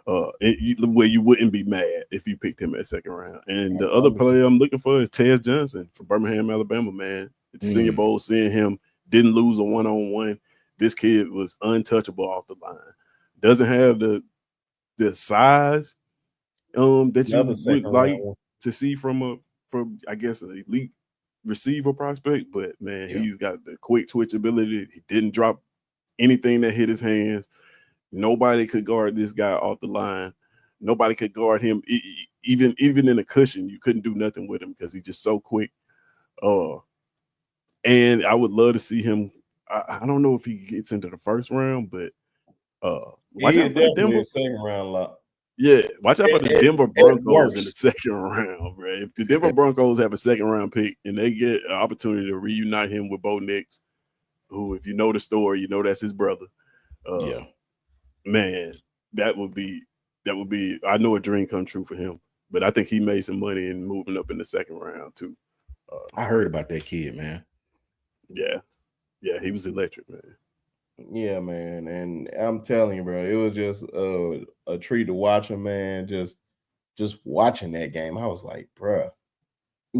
Where you wouldn't be mad if you picked him at second round. And the other player I'm looking for is Tez Johnson from Birmingham, Alabama. Man, at the Senior Bowl, seeing him didn't lose a 1-on-1. This kid was untouchable off the line. Doesn't have the size that you would like to see from I guess an elite receiver prospect, but man, he's got the quick twitch ability. He didn't drop anything that hit his hands. Nobody could guard this guy off the line. Nobody could guard him. Even in a cushion, you couldn't do nothing with him because he's just so quick. And I would love to see him. I don't know if he gets into the first round, but watch out for the Denver second round lot. Yeah, watch out for the Denver Broncos in the second round, bro. If the Denver Broncos have a second round pick and they get an opportunity to reunite him with Bo Nix, who, if you know the story, you know that's his brother. Man, that would be I know a dream come true for him. But I think he made some money in moving up in the second round too. I heard about that kid, man. Yeah, he was electric, man. Yeah, man, and I'm telling you, bro, it was just a treat to watch him, man. Just watching that game, I was like, bro,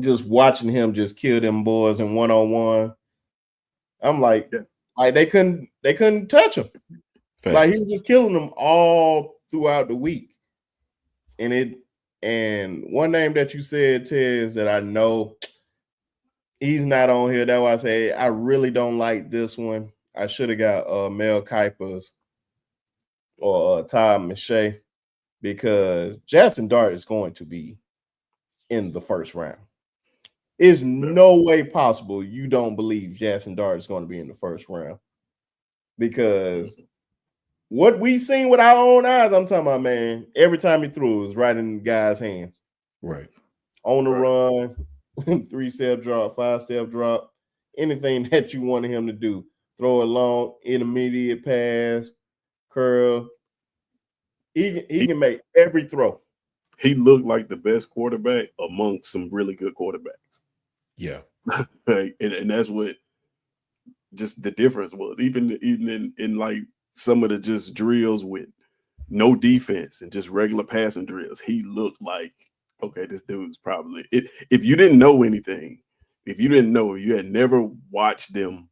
just watching him just kill them boys in 1-on-1. I'm like, like they couldn't touch him. Facts. Like he was just killing them all throughout the week. And one name that you said, Tez, that I know he's not on here. That's why I say I really don't like this one. I should have got Mel Kiper's or Todd McShay, because Jackson Dart is going to be in the first round. There's no way possible you don't believe Jackson Dart is going to be in the first round, because what we seen with our own eyes, I'm talking about, man, every time he threw, it was right in the guy's hands. Right. On the run, 3-step drop, 5-step drop, anything that you wanted him to do. Throw a long, intermediate pass, curl. He can make every throw. He looked like the best quarterback among some really good quarterbacks. Yeah. and that's what just the difference was. Even in like some of the just drills with no defense and just regular passing drills, he looked like, okay, this dude's probably it. If you didn't know anything, if you had never watched them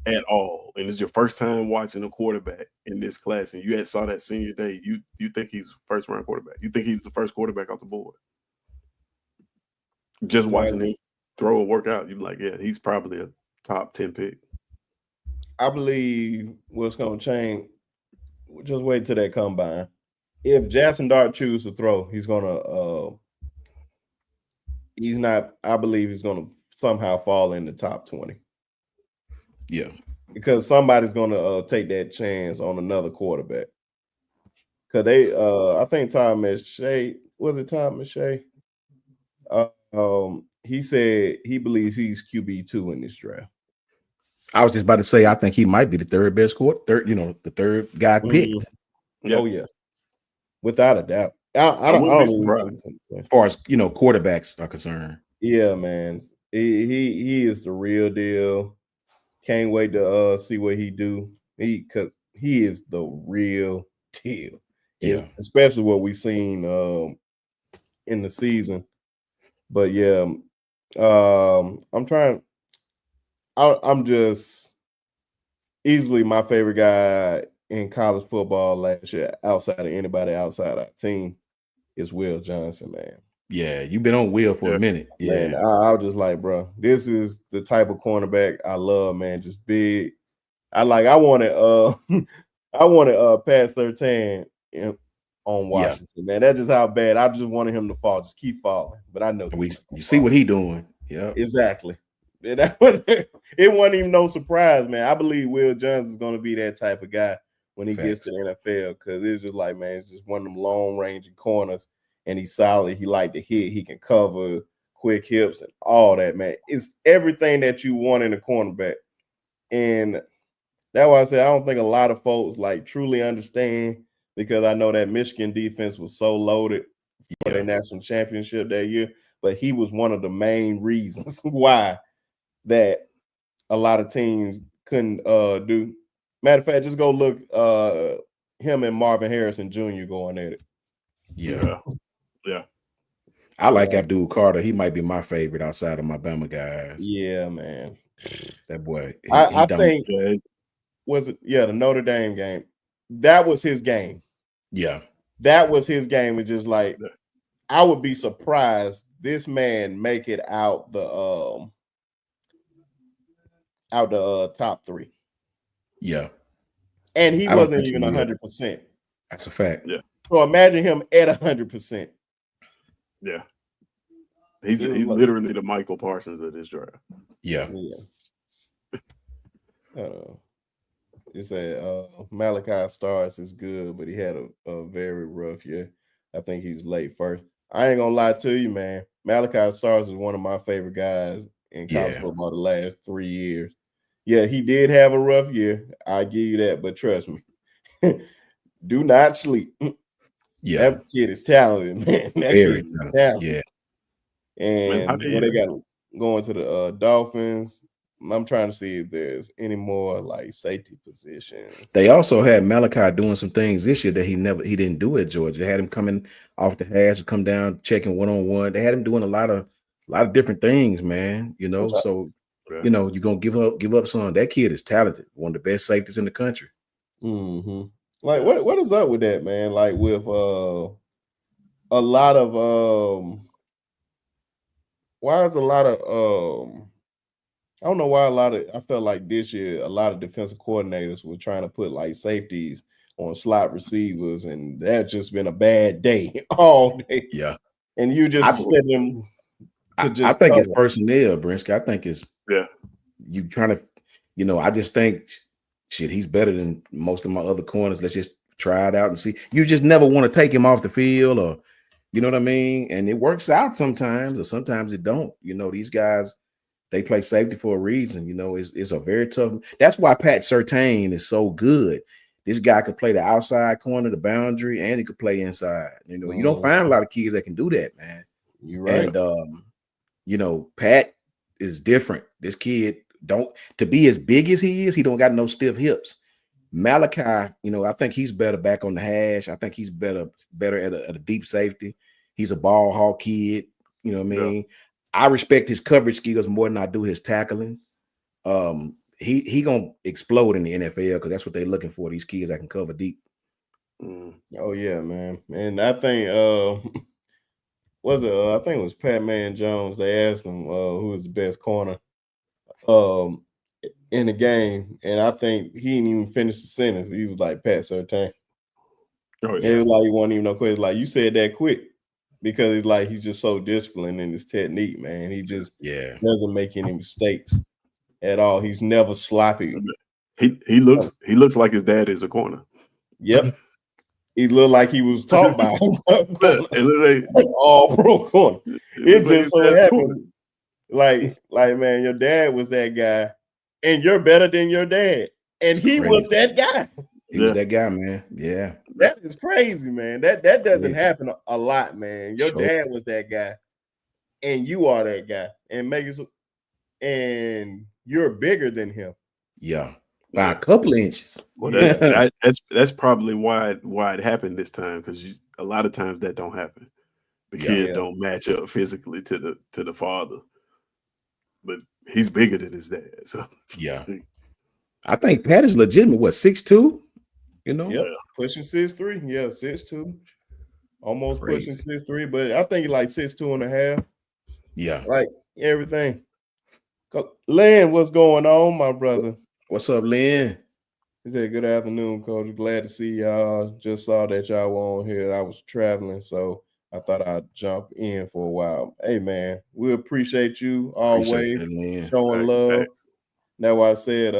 at all, and it's your first time watching a quarterback in this class, and you had saw that senior day, you think he's first round quarterback. You think he's the first quarterback off the board. Just watching him throw a workout, you're like, yeah, he's probably a top 10 pick. I believe what's going to change, just wait till that combine. If Jackson Dart chooses to throw, he's going to I believe he's going to somehow fall in the top 20. Yeah. Because somebody's going to take that chance on another quarterback. Because I think Todd McShay, was it Todd McShay? He said he believes he's QB2 in this draft. I was just about to say, I think he might be the third best the third guy picked. Yeah. Oh yeah, without a doubt. I don't as far as quarterbacks are concerned. Yeah, man, he is the real deal. Can't wait to see what he do. Because he is the real deal. Yeah, especially what we've seen in the season. But yeah, I'm just easily my favorite guy in college football last year, outside of anybody outside our team, is Will Johnson, man. Yeah, you've been on Will for a minute. Yeah, man, I was just like, bro, this is the type of cornerback I love, man. Just big. I wanted Pat Surtain on Washington, man. That's just how bad. I just wanted him to fall, just keep falling. But I know you see what he doing. Yeah, exactly. It wasn't even no surprise, man. I believe Will Johnson is going to be that type of guy when he gets to the NFL, because it's just like, man, it's just one of them long ranging corners, and he's solid. He like to hit, he can cover, quick hips, and all that, man. It's everything that you want in a cornerback. And that's why I say I don't think a lot of folks like truly understand, because I know that Michigan defense was so loaded for their national championship that year, but he was one of the main reasons why that a lot of teams couldn't do. Matter of fact, just go look him and Marvin Harrison Jr. going at it. Yeah. I like Abdul Carter. He might be my favorite outside of my Bama guys. Yeah, man. That boy. I think was it the Notre Dame game. That was his game. Yeah. That was his game. It's just like I would be surprised this man make it out the top 3. Yeah. And he wasn't even 100%. That's a fact. Yeah. So imagine him at 100%. Yeah. He's literally the Michael Parsons of this draft. Yeah. You said Malachi Starks is good, but he had a very rough year. I think he's late first. I ain't gonna lie to you, man. Malachi Starks is one of my favorite guys in college football the last 3 years. Yeah, he did have a rough year. I give you that, but trust me, do not sleep. Yeah, that kid is talented, man. That very kid is talented. Yeah, and they got going to the Dolphins. I'm trying to see if there's any more like safety positions. They also had Malachi doing some things this year that he didn't do at Georgia. They had him coming off the hash and come down checking one-on-one. They had him doing a lot of different things, man. You know, so you know you're gonna give up some. That kid is talented, one of the best safeties in the country. Mm-hmm. Like what is up with that, man? Like with a lot of why is a lot of I don't know why I felt like this year a lot of defensive coordinators were trying to put like safeties on slot receivers, and that's just been a bad day all day. Yeah. And you just expect them to just I think it's personnel, Brinsky. I think it's you trying to, you know, I just think shit, he's better than most of my other corners. Let's just try it out and see. You just never want to take him off the field, or you know what I mean? And it works out sometimes, or sometimes it don't. You know, these guys, they play safety for a reason. You know, it's a very tough. That's why Pat Surtain is so good. This guy could play the outside corner, the boundary, and he could play inside. You know, you don't find a lot of kids that can do that, man. You're right. And you know, Pat is different. This kid to be as big as he is, he don't got no stiff hips. Malachi, you know, I think he's better back on the hash. I think he's better at a deep safety. He's a ball hawk kid. You know what I mean? Yeah. I respect his coverage skills more than I do his tackling. He gonna explode in the NFL because that's what they're looking for. These kids that can cover deep. Oh yeah, man. And I think I think it was Pat Man Jones. They asked him who was the best corner in the game, and I think he didn't even finish the sentence. He was like Pat Surtain. Oh yeah. It was like he wasn't even no question. Like you said that quick. Because it's like he's just so disciplined in his technique, man. He just doesn't make any mistakes at all. He's never sloppy. He looks like his dad is a corner. Yep. He looked like he was taught by all pro corner. It just so happened. Like man, your dad was that guy, and you're better than your dad. And he was that guy. He was that guy, man. Yeah. That is crazy, man. That doesn't happen a lot, man. Your dad was that guy, and you are that guy, and you're bigger than him. Yeah, by a couple of inches. Well, that's probably why it happened this time, because a lot of times that don't happen. The kid don't match up physically to the father, but he's bigger than his dad. So yeah, I think Pat is legitimate. What, 6'2"? You know, pushing 6'3". Yeah, 6'2", almost pushing 6'3", but I think like 6'2.5". Yeah, like everything. Lynn, what's going on, my brother? What's up, Lynn? He said, "Good afternoon, Coach. Glad to see y'all. Just saw that y'all were on here. I was traveling, so I thought I'd jump in for a while. Hey, man, we appreciate you always showing love. That's why I said,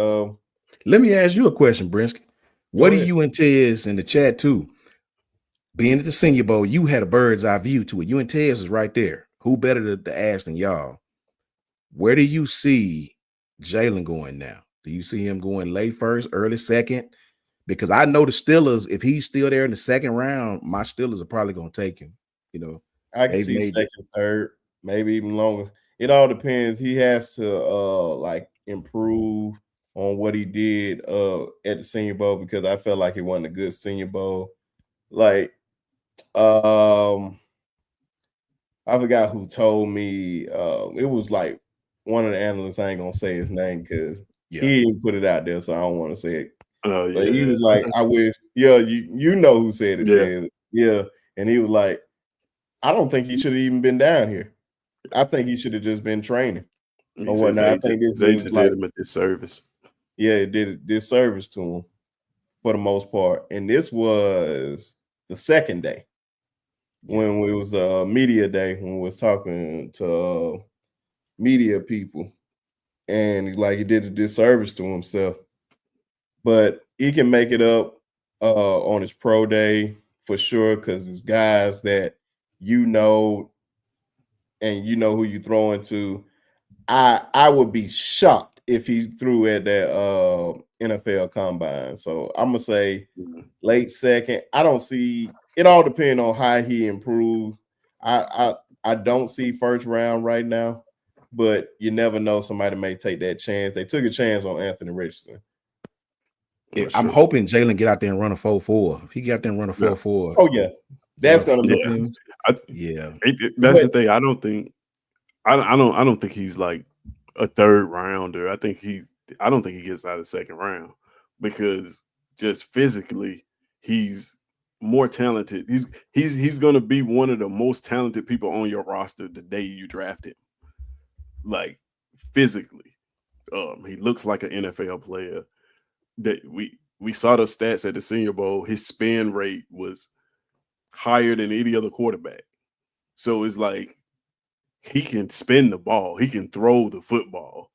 let me ask you a question, Brinsky. What do ahead. you and Tez in the chat too? Being at the Senior Bowl, you had a bird's eye view to it. You and Tez is right there. Who better to ask than y'all? Where do you see Jalen going now? Do you see him going late first, early second? Because I know the Steelers, if he's still there in the second round, my Steelers are probably going to take him. You know, I can they've see made second, third, maybe even longer. It all depends. He has to like improve on what he did at the Senior Bowl, because I felt like he wasn't a good Senior Bowl. Like I forgot who told me. It was like one of the analysts. I ain't gonna say his name because he didn't put it out there, so I don't want to say it. Oh But he yeah. was like, "I wish, yeah, you know who said it, Yeah. Ted. Yeah." And he was like, "I don't think he should have even been down here. I think he should have just been training He or says whatnot. I think this Zay was did like, him a disservice. yeah, it did disservice to him for the most part. And this was the second day when it was media day, when we was talking to media people, and like he did a disservice to himself. But he can make it up on his pro day for sure, because it's guys that you know and you know who you throw into. I would be shocked if he threw at that NFL combine. So I'm gonna say late second. I don't see it. All depends on how he improves. I don't see first round right now, but you never know. Somebody may take that chance. They took a chance on Anthony Richardson. I'm hoping Jalen get out there and run a 4.4. If he got there and run a 4.4, oh yeah, that's gonna be that's the thing. I don't think he's like a third rounder. I don't think he gets out of the second round, because just physically he's more talented. He's gonna be one of the most talented people on your roster the day you draft him. Like physically, he looks like an NFL player. That we saw the stats at the Senior Bowl. His spin rate was higher than any other quarterback. So it's like he can spin the ball. He can throw the football.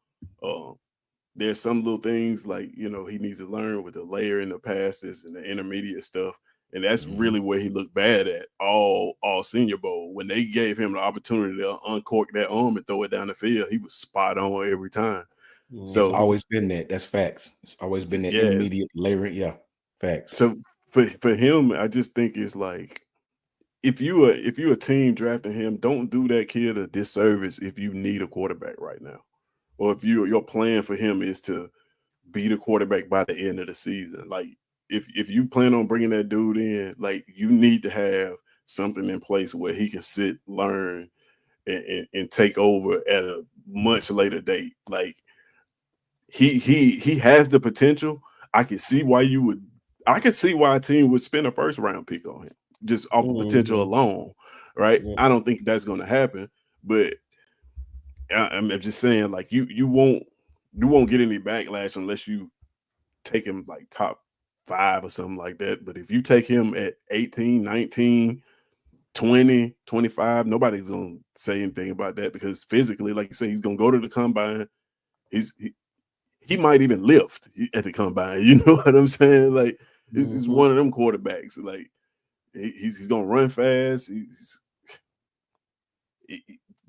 There's some little things like, he needs to learn with the layering the passes and the intermediate stuff. And that's really where he looked bad at all Senior Bowl. When they gave him the opportunity to uncork that arm and throw it down the field, he was spot on every time. So it's always been that. That's facts. It's always been that intermediate layering. Yeah, facts. So for him, I just think it's like, if you a team drafting him, don't do that kid a disservice if you need a quarterback right now, or if your plan for him is to be the quarterback by the end of the season. Like if you plan on bringing that dude in, like you need to have something in place where he can sit, learn, and take over at a much later date. Like he has the potential. I can see why a team would spend a first round pick on him just off the potential alone, right? Yeah. I don't think that's going to happen, but I'm just saying, like you won't get any backlash unless you take him like top 5 or something like that. But if you take him at 18, 19, 20, 25, nobody's going to say anything about that, because physically, like you say, he's going to go to the combine. He might even lift at the combine. You know what I'm saying? Like he's one of them quarterbacks. Like he's gonna run fast.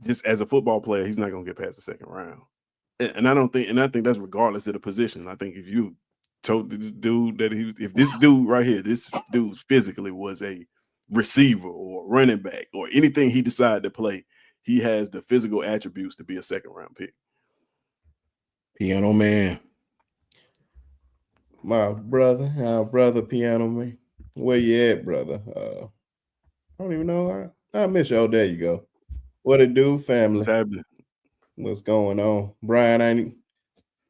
Just as a football player, he's not gonna get past the second round. And I think that's regardless of the position. I think if you told this dude that if this dude right here, this dude physically was a receiver or running back or anything he decided to play, he has the physical attributes to be a second round pick. Piano Man. My brother Piano Man. Where you at, brother? I don't even know. I miss you. Oh, there you go. What it do, family? What's happening? What's going on? Brian, I ain't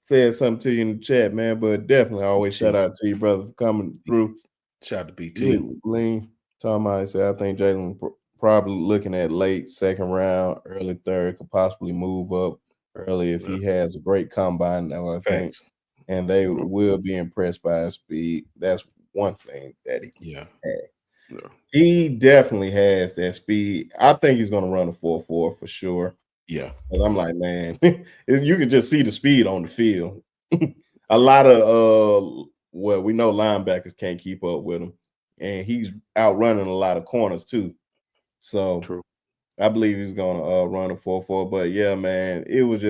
said something to you in the chat, man, but definitely always shout out to you, brother, for coming through. Shout out to BT. Lean. Talking about, I said, I think Jalen probably looking at late second round, early third, could possibly move up early if he has a great combine now, I think. And they will be impressed by his speed. That's one thing that he had. Yeah. He definitely has that speed. I think he's going to run a 4.4 for sure. Yeah. And I'm like, man, you can just see the speed on the field. A lot of well, we know linebackers can't keep up with him, and he's outrunning a lot of corners too. So True. I believe he's gonna run a 4.4. But yeah, man, it was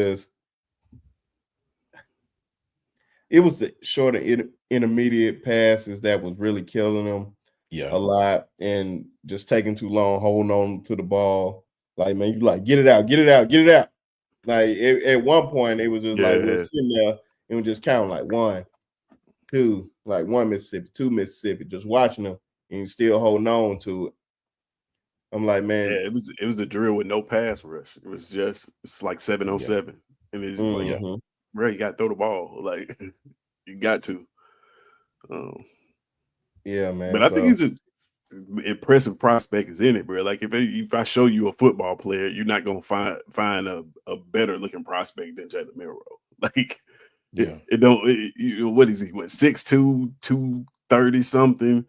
the shorter intermediate passes that was really killing him a lot, and just taking too long, holding on to the ball. Like, man, you like get it out, get it out, get it out. Like at one point, it was just like we're sitting there and we're just counting like 1, 2, like 1 Mississippi, 2 Mississippi, just watching them and he's still holding on to it. I'm like, man, it was a drill with no pass rush. It's like 7-on-7, and it's just like, bro, you got to throw the ball, like you got to. Yeah, man. But I think he's an impressive prospect is in it, bro. Like if I show you a football player, you're not gonna find a better looking prospect than Jalen Milroe. Like, what is he? What 6'2", 230 something,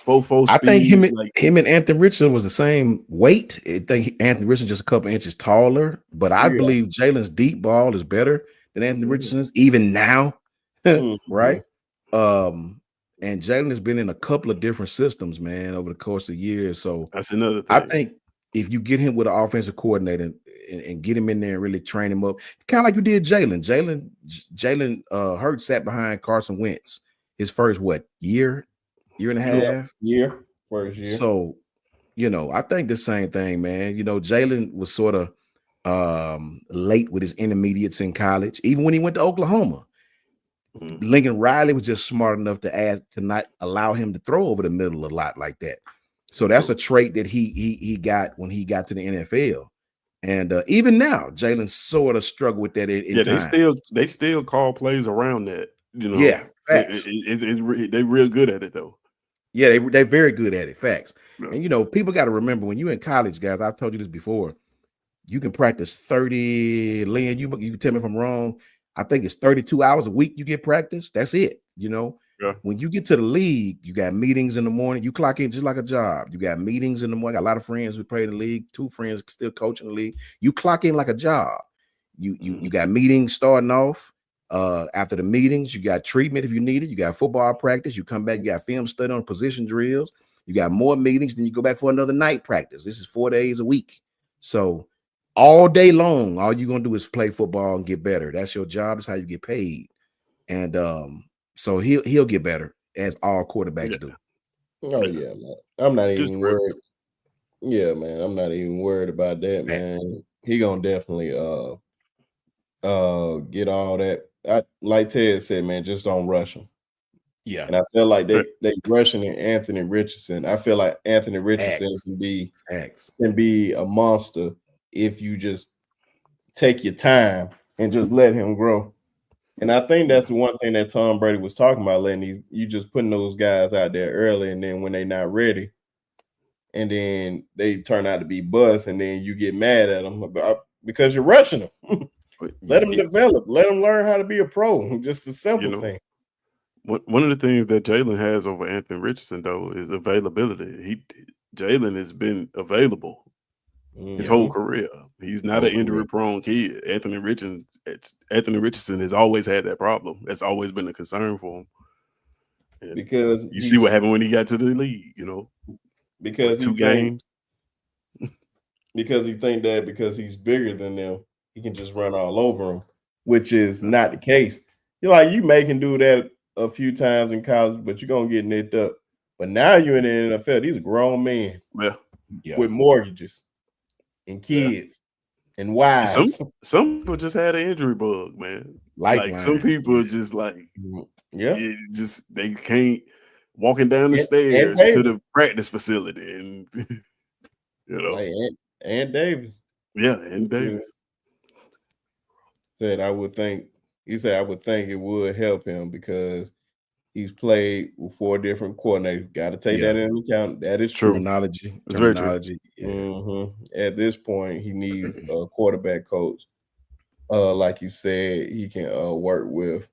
4.4 speed? I think him and Anthony Richardson was the same weight. I think Anthony Richardson just a couple inches taller, but I believe Jalen's deep ball is better than Anthony Richardson's even now, right? And Jalen has been in a couple of different systems, man, over the course of years. So that's another thing. I think if you get him with an offensive coordinator and get him in there and really train him up, kind of like you did Jalen. Jalen Hurts sat behind Carson Wentz his first year and a half. First year. So, I think the same thing, man. Jalen was sort of late with his intermediates in college, even when he went to Oklahoma. Lincoln Riley was just smart enough to not allow him to throw over the middle a lot like that. So that's a trait that he got when he got to the NFL. And even now, Jalen sort of struggled with that in time. They still call plays around that. Yeah, facts. They're real good at it though. Yeah, they're very good at it. Facts. Yeah. And people got to remember when you're in college, guys. I've told you this before. You can practice 30. Lynn, you can tell me if I'm wrong. I think it's 32 hours a week you get practice. That's it. When you get to the league, you got meetings in the morning. You clock in just like a job. You got meetings in the morning. I got a lot of friends who play in the league. 2 friends still coaching the league. You clock in like a job. You got meetings starting off. After the meetings, you got treatment if you need it. You got football practice. You come back, you got film study on position drills. You got more meetings. Then you go back for another night practice. This is 4 days a week. So all day long, all you're going to do is play football and get better. That's your job. That's how you get paid. And so he'll get better, as all quarterbacks do. Oh, yeah, man. I'm not even worried. Yeah, man. I'm not even worried about that, man. He going to definitely get all that. Like Ted said, man, just don't rush him. Yeah. And I feel like they rushing Anthony Richardson. I feel like Anthony Richardson can be a monster if you just take your time and just let him grow. And I think that's the one thing that Tom Brady was talking about, letting you just putting those guys out there early, and then when they're not ready, and then they turn out to be busts, and then you get mad at them because you're rushing them. Let them develop. Let them learn how to be a pro. Just a simple thing. One of the things that Jalen has over Anthony Richardson, though, is availability. Jalen has been available his whole career. He's not an injury-prone kid. Anthony Richardson has always had that problem. That's always been a concern for him. And because you see what happened when he got to the league, because 2 games. Because he think that because he's bigger than them, he can just run all over them, which is not the case. You may can do that a few times in college, but you're gonna get nicked up. But now you're in the NFL. These are grown men with mortgages and kids and wives. Some people just had an injury bug, man. Like some people are just like, they can't walking down the stairs to the practice facility, and like Ant Davis. Yeah, Ant Davis said I would think it would help him because he's played with 4 different coordinators. Got to take that into account. That is true. Terminology. Very true. Yeah. At this point, he needs a quarterback coach. Like you said, he can work with,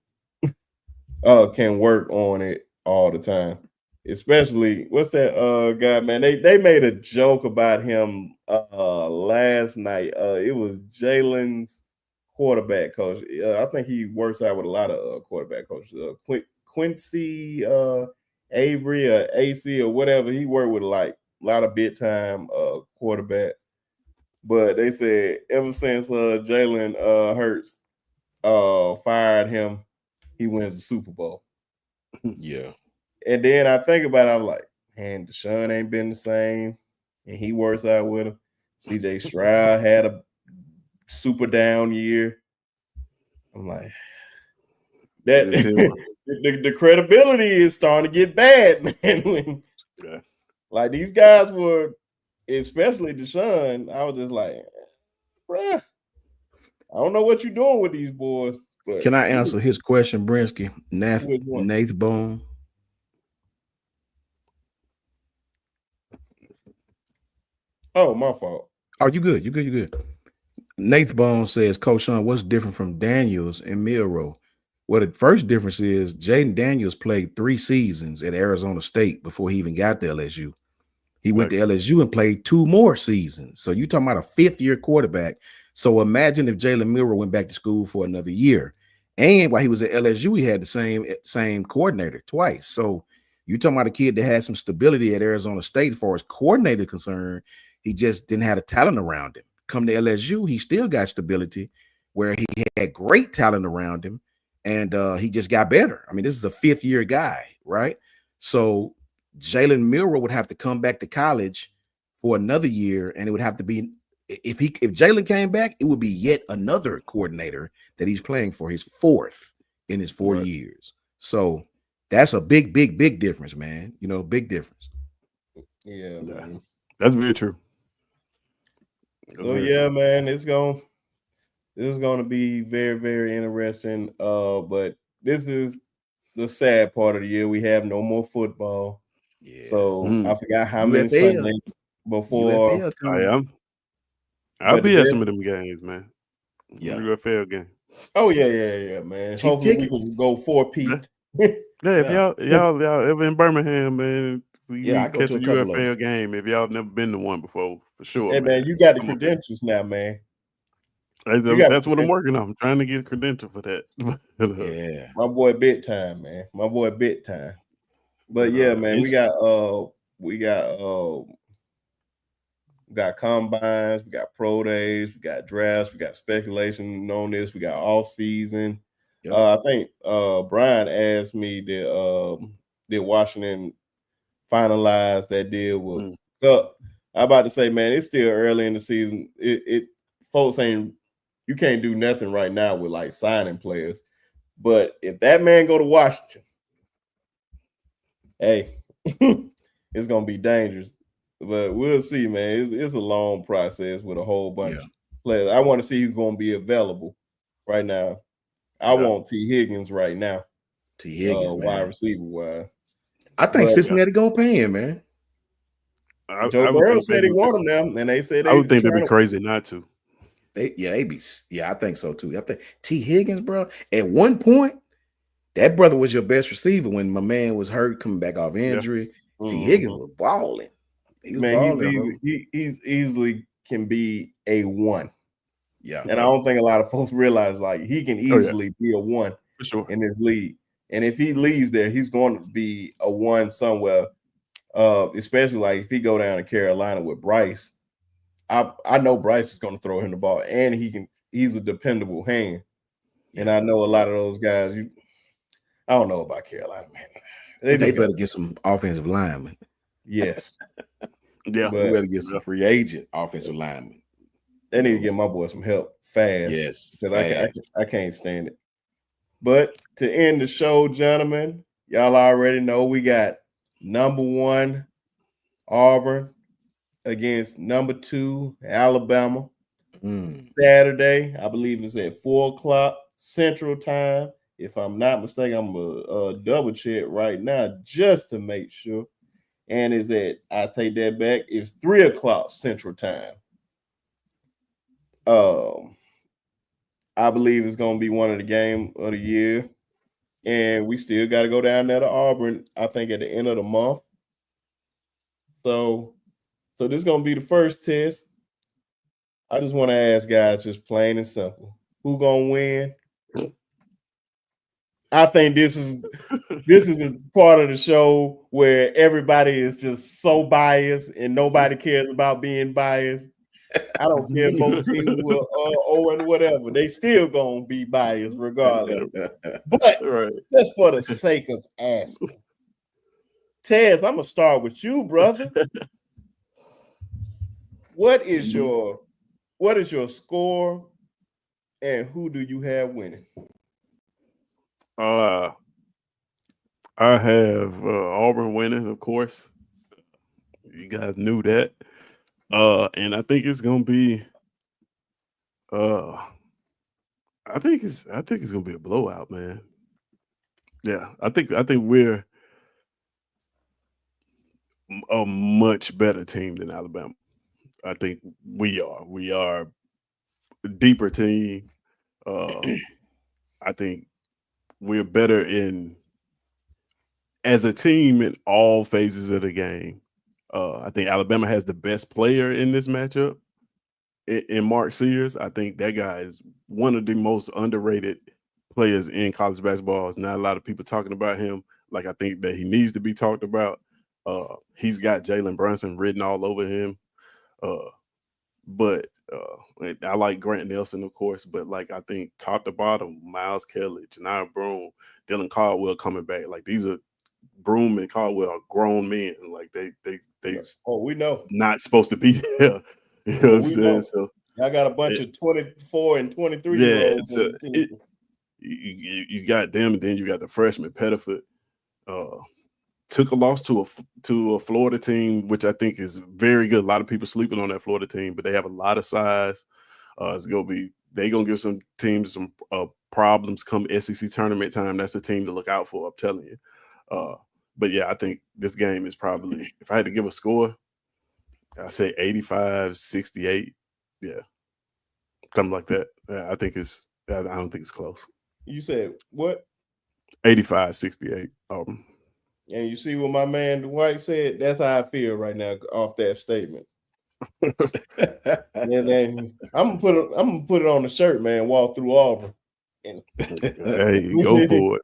can work on it all the time. Especially, what's that guy, man? They made a joke about him last night. It was Jalen's quarterback coach. I think he works out with a lot of quarterback coaches. Quincy Avery or AC or whatever. He worked with like a lot of big time quarterback. But they said ever since Jalen Hurts fired him, he wins the Super Bowl. Yeah. And then I think about it, I'm like, man, Deshaun ain't been the same, and he works out with him. CJ Stroud had a super down year. I'm like, that the credibility is starting to get bad, man. Like these guys were, especially Deshaun, I was just like, bruh, I don't know what you're doing with these boys. But can I answer his question, Brinsky? Nath Bone. Oh, my fault. Oh, you good. You good. Nath Bone says, Coach Sean, what's different from Daniels and Milroe? Well, the first difference is Jaden Daniels played 3 seasons at Arizona State before he even got to LSU. He went to LSU and played 2 more seasons. So you're talking about a 5th-year quarterback. So imagine if Jalen Milroe went back to school for another year. And while he was at LSU, he had the same coordinator twice. So you're talking about a kid that had some stability at Arizona State as far as coordinator concerned. He just didn't have the talent around him. Come to LSU, he still got stability where he had great talent around him, and he just got better. I mean, this is a 5th-year guy, right? So Jalen Milroe would have to come back to college for another year, and it would have to be if Jalen came back, it would be yet another coordinator that he's playing for, his 4th in his 4 years. So that's a big difference, man. You know, big difference. Yeah, man. That's very true. So yeah, man, this is gonna be very, very interesting. But this is the sad part of the year. We have no more football. Yeah. So I forgot how many Sundays before. I'll be at some of them games, man. Yeah, UFL game. Oh yeah, man. Hopefully we can go 4-peat. If y'all ever in Birmingham, man, we catch a UFL game. If y'all never been to one before, for sure. Hey, man, you got the credentials now, man. That's what I'm working on. I'm trying to get a credential for that. Yeah, my boy, big time, man. My boy, big time. But yeah, man, we got combines, we got pro days, we got drafts, we got speculation on this, we got off season. Yep. I think Brian asked me did Washington finalize that deal with Cup. I'm about to say, man, it's still early in the season. Folks you can't do nothing right now with like signing players. But if that man go to Washington, hey, it's gonna be dangerous. But we'll see, man. It's a long process with a whole bunch of players. I want to see who's gonna be available right now. I want T. Higgins right now. T. Higgins, wide receiver wise. I think Cincinnati gonna pay him, man. Joe Burrow said he want him now, and they said I would think they'd be crazy not to. I think so too. I think T. Higgins, bro. At one point, that brother was your best receiver when my man was hurt, coming back off injury. Yeah. T. Higgins was balling. He's easily can be a 1. Yeah, and I don't think a lot of folks realize like he can easily be a 1 for sure in this league. And if he leaves there, he's going to be a 1 somewhere. Especially like if he go down to Carolina with Bryce. I know Bryce is going to throw him the ball, and he's a dependable hand. And I know a lot of those guys. I don't know about Carolina, man. They better get some offensive linemen. Yes. Yeah, we better get some free agent offensive linemen. They need to get my boy some help fast. Yes, because I can't stand it. But to end the show, gentlemen, y'all already know we got number 1 Auburn against number 2 Alabama. Saturday, I believe it's at 4:00 Central Time. If I'm not mistaken, I'm gonna double check right now just to make sure. And I take that back. It's 3:00 Central Time. I believe it's gonna be one of the game of the year, and we still got to go down there to Auburn. I think at the end of the month. So this is gonna be the first test. I just want to ask guys, just plain and simple, who gonna win? I think this is a part of the show where everybody is just so biased and nobody cares about being biased. I don't care if both teams will 0 and whatever. They still gonna be biased regardless. But Right. just for the sake of asking, Tez, I'm gonna start with you, brother. What is your score, and who do you have winning? I have Auburn winning, of course. You guys knew that. And I think it's gonna be I think it's gonna be a blowout, man. Yeah, I think we're a much better team than Alabama. I think we are a deeper team. I think we're better as a team in all phases of the game. I think Alabama has the best player in this matchup in Mark Sears. I think that guy is one of the most underrated players in college basketball. There's not a lot of people talking about him like I think that he needs to be talked about. He's got Jalen Brunson written all over him. But I like Grant Nelson, of course, but like I think top to bottom, Miles Kelly, Janiyah Broome, Dylan Caldwell coming back. Like these are Broome and Caldwell are grown men. Like they we know not supposed to be there. You know what I'm saying? So I got a bunch of 24 and 23 year olds. You got them, and then you got the freshman Pettiford. Took a loss to a Florida team, which I think is very good. A lot of people sleeping on that Florida team, but they have a lot of size. They're gonna give some teams some problems come SEC tournament time. That's a team to look out for. I'm telling you. But yeah, I think this game is probably, if I had to give a score, I'd say 85-68. Yeah, something like that. I don't think it's close. You said what? 85-68. And you see what my man Dwight said? That's how I feel right now off that statement. And then I'm gonna put it on the shirt, man. Walk through Auburn. Hey, go for it.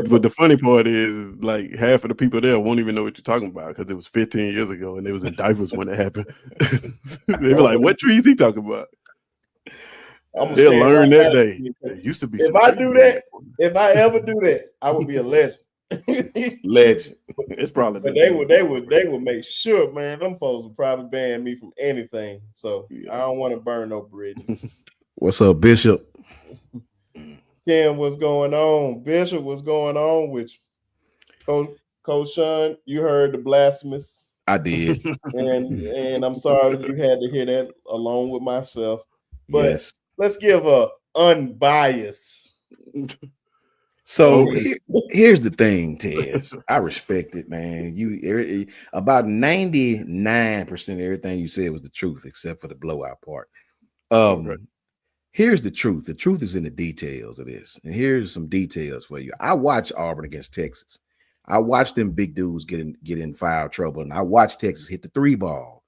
But the funny part is, like, half of the people there won't even know what you're talking about because it was 15 years ago and they was in diapers when it happened. They were like, "What tree is he talking about?" They'll learn that day. It used to be. If I ever do that, I would be a legend. Legend. It's probably. But they would make sure, man. Them folks would probably ban me from anything. So I don't want to burn no bridges. What's up, Bishop? Ken, what's going on? Bishop, what's going on with you? Coach Sean, you heard the blasphemous. I did. and I'm sorry you had to hear that along with myself. But yes. Let's give a unbiased. So here's the thing, Tez. I respect it, man. You about 99% of everything you said was the truth, except for the blowout part. Right. Here's the truth. The truth is in the details of this. And here's some details for you. I watched Auburn against Texas. I watched them big dudes get in foul trouble, and I watched Texas hit the 3-ball.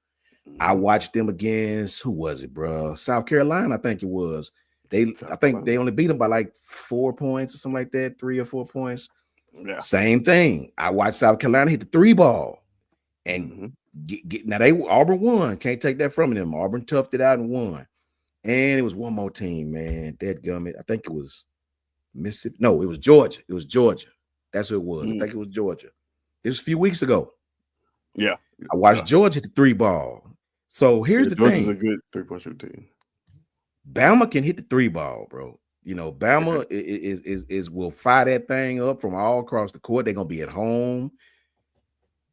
I watched them against, who was it, bro? South Carolina, I think it was. I think they only beat them by like 4 points or something like that, 3 or 4 points. Yeah. Same thing. I watched South Carolina hit the 3-ball, and now Auburn won. Can't take that from them. Auburn toughed it out and won. And it was one more team, man. Dadgummit. I think it was Mississippi. No, it was Georgia. It was Georgia. That's who it was. I think it was Georgia. It was a few weeks ago. Yeah. I watched Georgia hit the 3-ball. So here's the Georgia's thing. Georgia's a good 3-point shooting team. Bama can hit the 3-ball, bro. You know, Bama is will fire that thing up from all across the court. They're gonna be at home.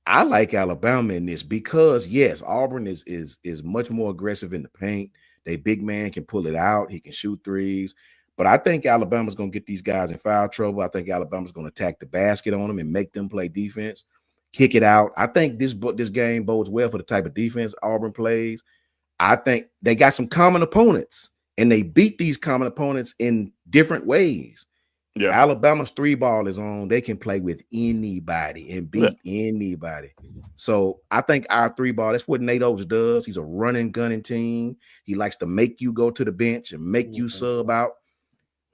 I like Alabama in this because yes, Auburn is much more aggressive in the paint. They big man can pull it out. He can shoot threes. But I think Alabama's gonna get these guys in foul trouble. I think Alabama's gonna attack the basket on them and make them play defense, kick it out. I think this game bodes well for the type of defense Auburn plays. I think they got some common opponents. And they beat these common opponents in different ways. Yeah. Alabama's 3-ball is on. They can play with anybody and beat anybody. So I think our 3-ball, that's what Nate Oates does. He's a running, gunning team. He likes to make you go to the bench and make you sub out.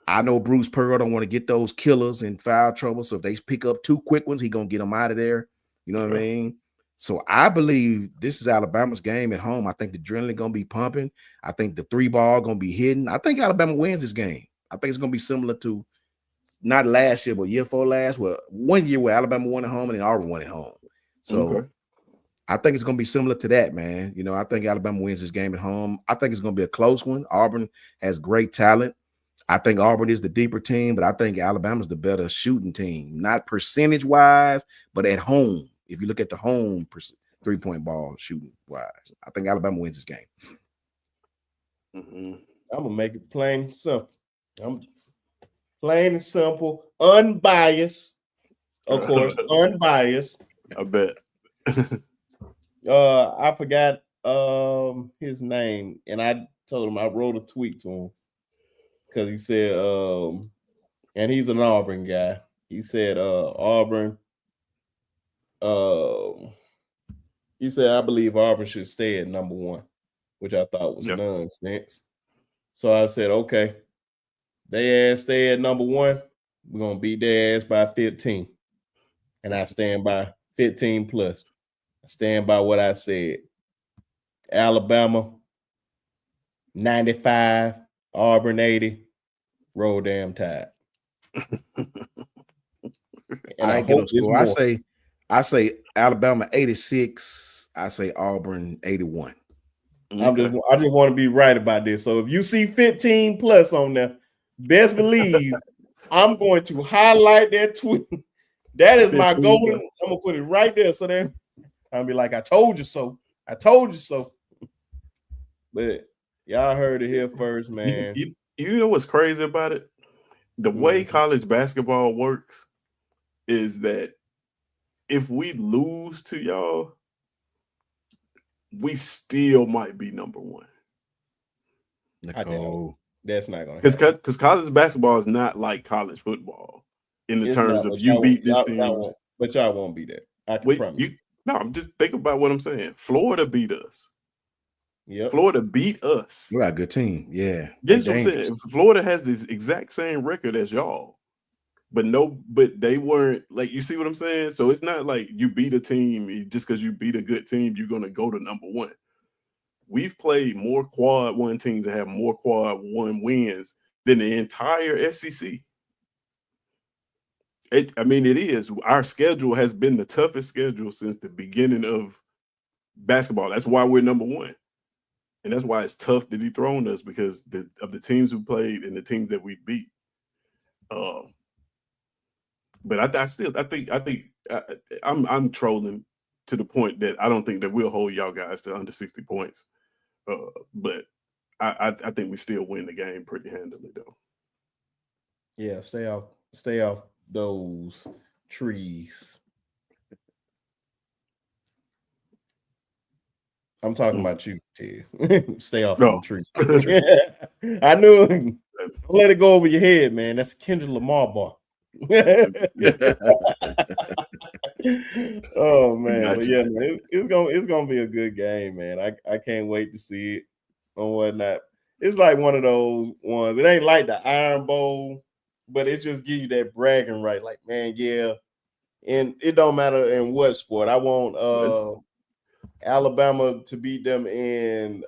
I know Bruce Pearl don't want to get those killers in foul trouble. So if they pick up 2 quick ones, he gonna get them out of there. You know what I mean? So I believe this is Alabama's game at home. I think the adrenaline gonna be pumping. I think the 3 ball gonna be hidden. I think Alabama wins this game. I think it's gonna be similar to not last year, but year 4 last. Well, 1 year where Alabama won at home and then Auburn won at home. So I think it's gonna be similar to that, man. You know, I think Alabama wins this game at home. I think it's gonna be a close one. Auburn has great talent. I think Auburn is the deeper team, but I think Alabama's the better shooting team, not percentage-wise, but at home. If you look at the home 3-point ball shooting wise, I think Alabama wins this game. I'm gonna make it plain and simple. I'm plain and simple, unbiased, of course, unbiased. I bet. I forgot his name, and I told him I wrote a tweet to him because he said, and he's an Auburn guy. He said, Auburn. He said, I believe Auburn should stay at number 1, which I thought was nonsense. So I said, okay, they ass stay at number 1. We're gonna beat their ass by 15, and I stand by 15 plus. I stand by what I said. Alabama 95, Auburn 80. Roll damn Tide. And I hope it's more. I say Alabama 86. I say Auburn 81. I just want to be right about this. So if you see 15 plus on there, best believe I'm going to highlight that tweet. That is my goal. I'm gonna put it right there. So then I'll be like, I told you so. I told you so. But y'all heard it here first, man. You know what's crazy about it? The way college basketball works is that if we lose to y'all, we still might be number 1. Nicole. That's not going to happen. Because college basketball is not like college football in the terms of you beat this team. But y'all won't be there. I can promise you. No, I'm just thinking about what I'm saying. Florida beat us. Yep. Florida beat us. We got a good team. Yeah. That's what I'm saying. Florida has this exact same record as y'all. But they weren't, like, you see what I'm saying? So it's not like you beat a team just because you beat a good team, you're going to go to number 1. We've played more quad 1 teams that have more quad 1 wins than the entire SEC. It is. Our schedule has been the toughest schedule since the beginning of basketball. That's why we're number 1. And that's why it's tough to dethrone us, because of the teams who played and the teams that we beat. But I think I'm trolling to the point that I don't think that we'll hold y'all guys to under 60 points. But I think we still win the game pretty handily, though. Yeah, stay off those trees. I'm talking about you, Ted. Stay off the trees. I knew. Don't let it go over your head, man. That's Kendrick Lamar bar. Oh man, but yeah, man, it's gonna be a good game, man. I can't wait to see it and whatnot. It's like one of those ones. It ain't like the Iron Bowl, but it just give you that bragging right. Like, man, yeah. And it don't matter in what sport. I want Alabama to beat them in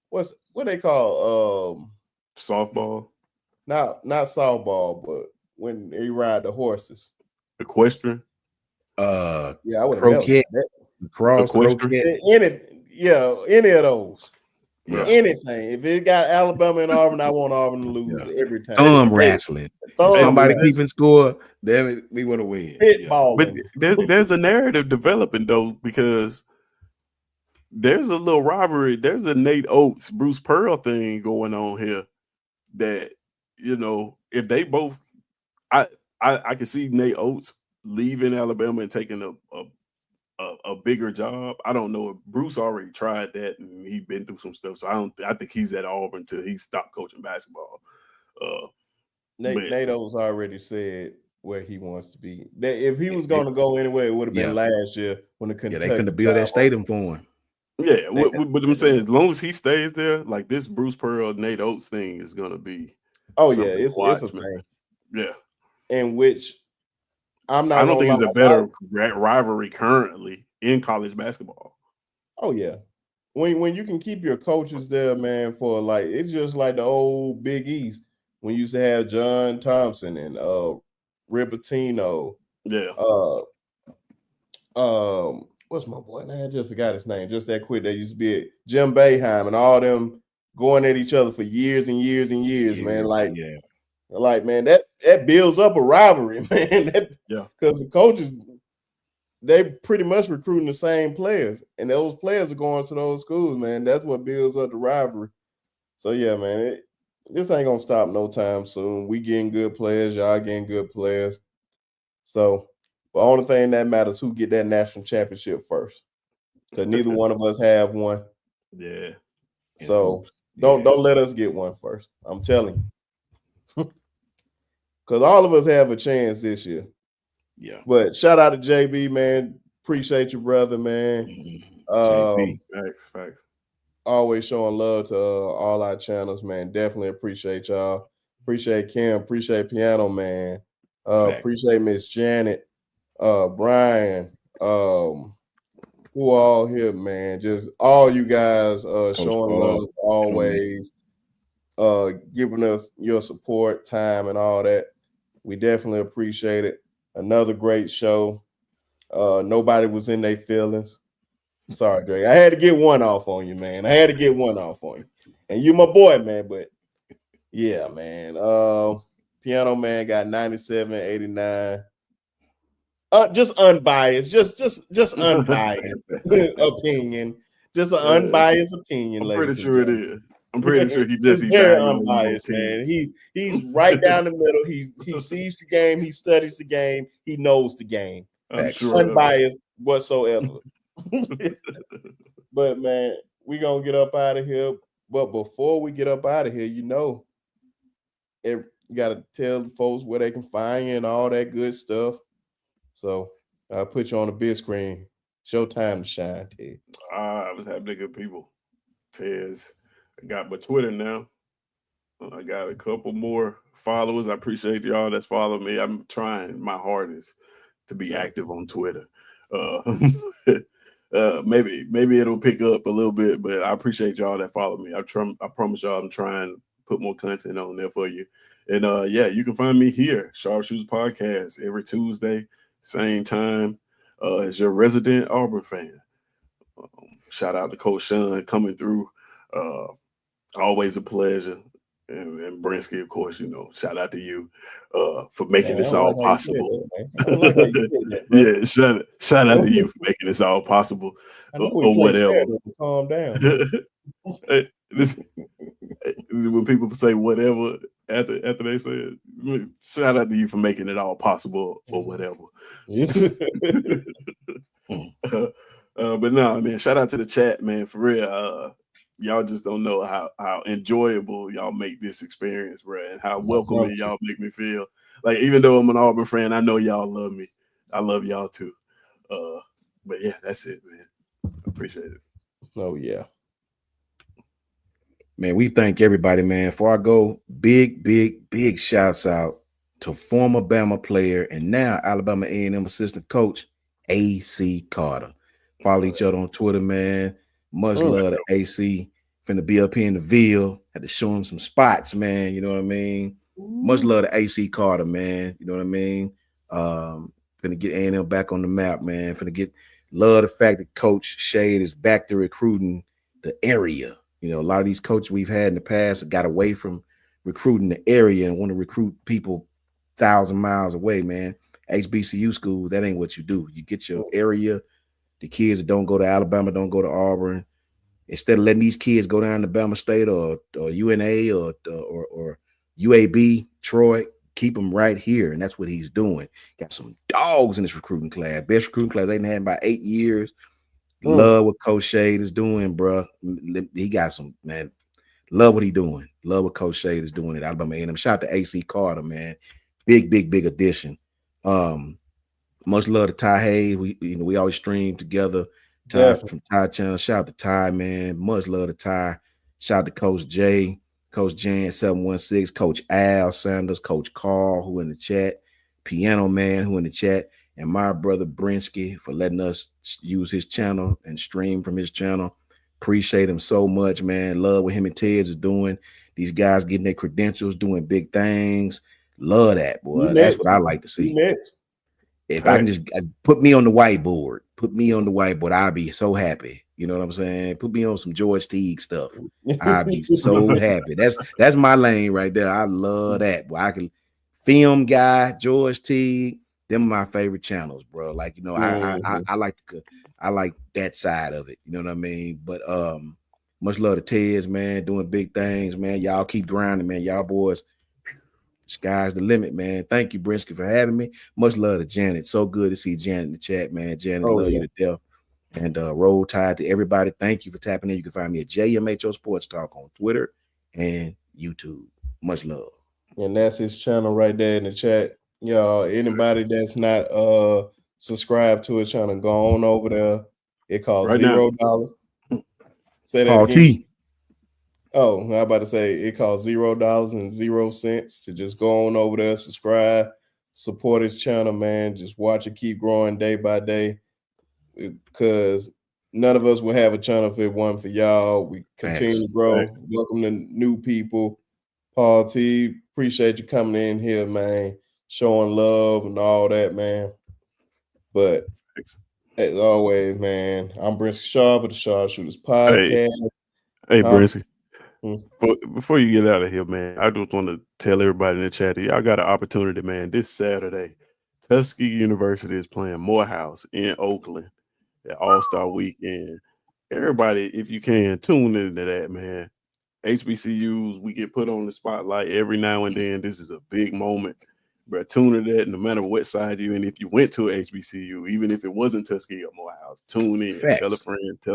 what they call softball. Not softball, but when they ride the horses. Equestrian. Yeah, I would croquet. Croquet. Any of those. Yeah. Anything. If it got Alabama and Auburn, I want Auburn to lose every time. Thumb wrestling. Somebody keeping score, then we want to win. But there's a narrative developing, though, because there's a little rivalry. There's a Nate Oates, Bruce Pearl thing going on here that, you know, if they both, I can see Nate Oates leaving Alabama and taking a bigger job. I don't know if Bruce already tried that and he's been through some stuff. So I think he's at Auburn until he stopped coaching basketball. Nate Oates already said where he wants to be. If he was going to go anywhere, it would have been last year when the Kentucky. They couldn't have built that stadium for him. Yeah, but I'm saying, as long as he stays there, like this Bruce Pearl, Nate Oates thing is going to be Oh yeah, something to it's watch, a man. thing. Yeah. In which I'm not I don't gonna think lie. it's a better rivalry currently in college basketball. Oh yeah. When you can keep your coaches there, man, for like it's just like the old Big East when you used to have John Thompson and Ripatino. Yeah. What's my boy? Man, I just forgot his name. Just that quick. They used to be at Jim Boeheim and all them going at each other for years and years and years, man. Like man, that builds up a rivalry, man. Because the coaches, they pretty much recruiting the same players, and those players are going to those schools, man. That's what builds up the rivalry. So yeah, man, this ain't gonna stop no time soon. We getting good players, y'all getting good players. So the only thing that matters who get that national championship first, because neither one of us have one. Yeah. So don't let us get one first. I'm telling you, because all of us have a chance this year. Yeah. But shout out to JB, man. Appreciate you, brother, man. JB, facts. Always showing love to all our channels, man. Definitely appreciate y'all. Appreciate Kim. Appreciate Piano Man. Appreciate Miss Janet. Brian. Who all here, man? Just all you guys showing love always. Giving us your support, time, and all that. We definitely appreciate it. Another great show. Nobody was in their feelings. Sorry, Drake. I had to get one off on you, man. And you my boy, man. But yeah, man. Piano Man got 97, 89. Just unbiased, just unbiased opinion. Just an unbiased opinion, I'm pretty ladies sure and it is. I'm pretty sure he just very evaluates unbiased, man. He's right down the middle. He sees the game, he studies the game, he knows the game. I'm sure Unbiased whatsoever. But man, we gonna get up out of here. But before we get up out of here, you gotta tell the folks where they can find you and all that good stuff. So I'll put you on the big screen. Show time to shine, Ted. I was having good people. Tez, I got my Twitter now. I got a couple more followers. I appreciate y'all that's following me. I'm trying my hardest to be active on Twitter. Maybe it'll pick up a little bit, but I appreciate y'all that follow me. I promise y'all I'm trying to put more content on there for you. And yeah, you can find me here, Sharpshooters Podcast, every Tuesday, same time. As your resident Auburn fan. Shout out to Coach Sean coming through. Always a pleasure. And Brinsky, of course, shout out to you for making this all possible. Yeah, shout out to you for making this all possible. Or whatever. Calm down. When people say whatever after they say it, shout out to you for making it all possible or whatever. But no, man, shout out to the chat, man, for real. Y'all just don't know how enjoyable y'all make this experience, bro, and how welcoming y'all make me feel. Like, even though I'm an Auburn fan, I know y'all love me. I love y'all too. But yeah, that's it, man. Appreciate it. Oh yeah. Man, we thank everybody, man. Before I go, big shouts out to former Bama player and now Alabama A&M assistant coach, AC Carter. Follow each other on Twitter, man. Much love to AC. Finna be up here in the Ville. Had to show him some spots, man. You know what I mean? Much love to AC Carter, man. You know what I mean? Finna get A&M back on the map, man. Love the fact that Coach Shade is back to recruiting the area. A lot of these coaches we've had in the past got away from recruiting the area and want to recruit people 1,000 miles away, man. HBCU schools, that ain't what you do. You get your area. The kids that don't go to Alabama, don't go to Auburn. Instead of letting these kids go down to Bama State or UNA or UAB, Troy, keep them right here. And that's what he's doing. Got some dogs in this recruiting class. Best recruiting class they ain't had in about 8 years. Love what Coach Shade is doing, bro. He got some, man. Love what he doing. Love what Coach Shade is doing at Alabama A&M. Shout out to AC Carter, man. Big addition. Much love to Ty Hayes. We always stream together. Ty from Ty Channel. Shout out to Ty, man. Much love to Ty. Shout out to Coach Jay. Coach Jan 716, Coach Al Sanders, Coach Carl, who in the chat, Piano Man, who in the chat, and my brother Brinsky for letting us use his channel and stream from his channel. Appreciate him so much, man. Love what him and Ted's is doing. These guys getting their credentials, doing big things. Love that, boy. That's what I like to see. If I can just put me on the whiteboard, I'll be so happy. You know what I'm saying? Put me on some George Teague stuff. I'll be so happy. That's my lane right there. I love that. Boy, I can film guy, George Teague. Them are my favorite channels, bro. Like, you know, I like that side of it. You know what I mean? But much love to Tez, man, doing big things, man. Y'all keep grinding, man. Y'all boys, sky's the limit, man. Thank you, Brinsky, for having me. Much love to Janet. So good to see Janet in the chat, man. Janet, love you to death. And Roll Tide to everybody. Thank you for tapping in. You can find me at JMHO Sports Talk on Twitter and YouTube. Much love. And that's his channel right there in the chat. Y'all, anybody that's not subscribed to his channel, go on over there. It costs $0. Say that Paul again. T. Oh, I'm about to say it costs $0.00 to just go on over there, subscribe, support his channel, man. Just watch it keep growing day by day. Because none of us would have a channel if it wasn't for y'all. We continue to grow. Welcome to new people. Paul T, appreciate you coming in here, man, showing love and all that, man. But as always, man, I'm Brinsky Sharp of the Sharpshooters Podcast. Hey, Brinsky. Before you get out of here, man, I just want to tell everybody in the chat, y'all got an opportunity, man. This Saturday, Tuskegee University is playing Morehouse in Oakland at All-Star Weekend. Everybody, if you can, tune into that, man. HBCUs, we get put on the spotlight every now and then. This is a big moment. But tune to that no matter what side you're in. If you went to a HBCU, even if it wasn't Tuskegee or Morehouse, tune in. Facts. Tell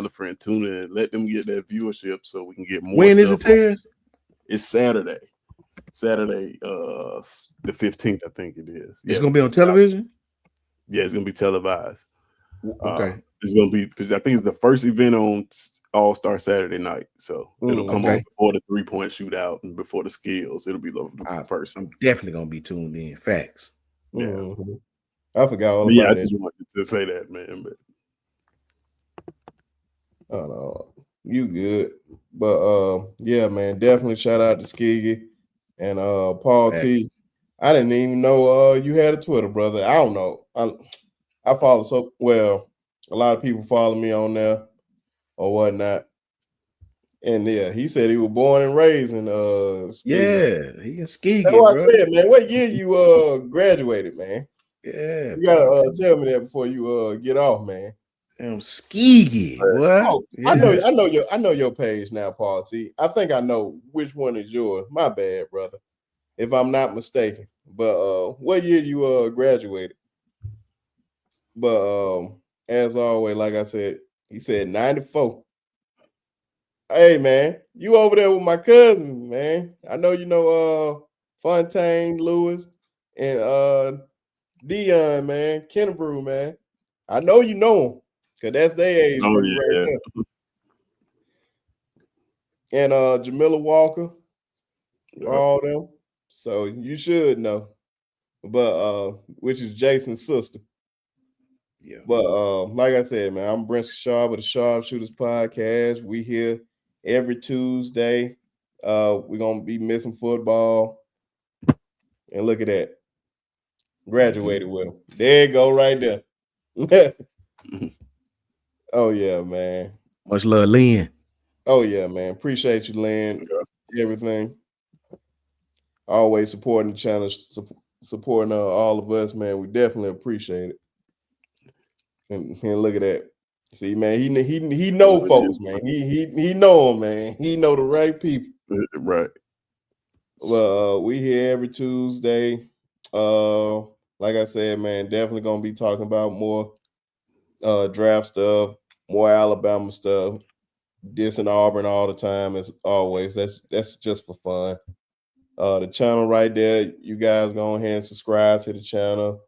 a friend, tune in. Let them get that viewership so we can get more. When is it, Terrence? It's Saturday. The 15th, I think it is. It's gonna be on television? Yeah, it's gonna be televised. Okay. It's gonna be, because I think it's the first event on All-Star Saturday night. So it'll come on before the 3-point shootout and before the skills. It'll be the first. I'm definitely gonna be tuned in. Facts. Yeah. Mm-hmm. I forgot all about that. I just wanted to say that, man. But I don't know. You good. But yeah, man, definitely shout out to Skiggy and Paul T. I didn't even know you had a Twitter, brother. I don't know. I follow so well. A lot of people follow me on there or whatnot. And yeah, he said he was born and raised in Skiggy. Yeah, he can ski. That's what I said, man. What year you graduated, man? Yeah, you gotta tell me that before you get off, man. Damn, Skiggy. What? Oh, yeah. I know your page now, Paul T. I think I know which one is yours. My bad, brother, if I'm not mistaken. But what year you graduated? But as always, like I said, he said 94. Hey, man, you over there with my cousin, man. I know you know Fontaine Lewis and Dion, man, Kennebrew, man. I know you know them because that's their age group right there. And Jamila Walker, all them. So you should know. But which is Jason's sister. Yeah. But like I said, man, I'm Brinsky Sharp of the Sharpshooters Podcast. We here every Tuesday. We're gonna be missing football. And look at that. Graduated with him. There you go, right there. Oh yeah, man. Much love, Lynn. Oh yeah, man. Appreciate you, Lynn. Everything. Always supporting the channel, supporting all of us, man. We definitely appreciate it. And look at that. See, man, he know folks, man. He know them, man. He know the right people. Right. Well, we here every Tuesday. Like I said, man, definitely gonna be talking about more draft stuff, more Alabama stuff, dissing Auburn all the time as always. That's just for fun. The channel right there, you guys go ahead and subscribe to the channel.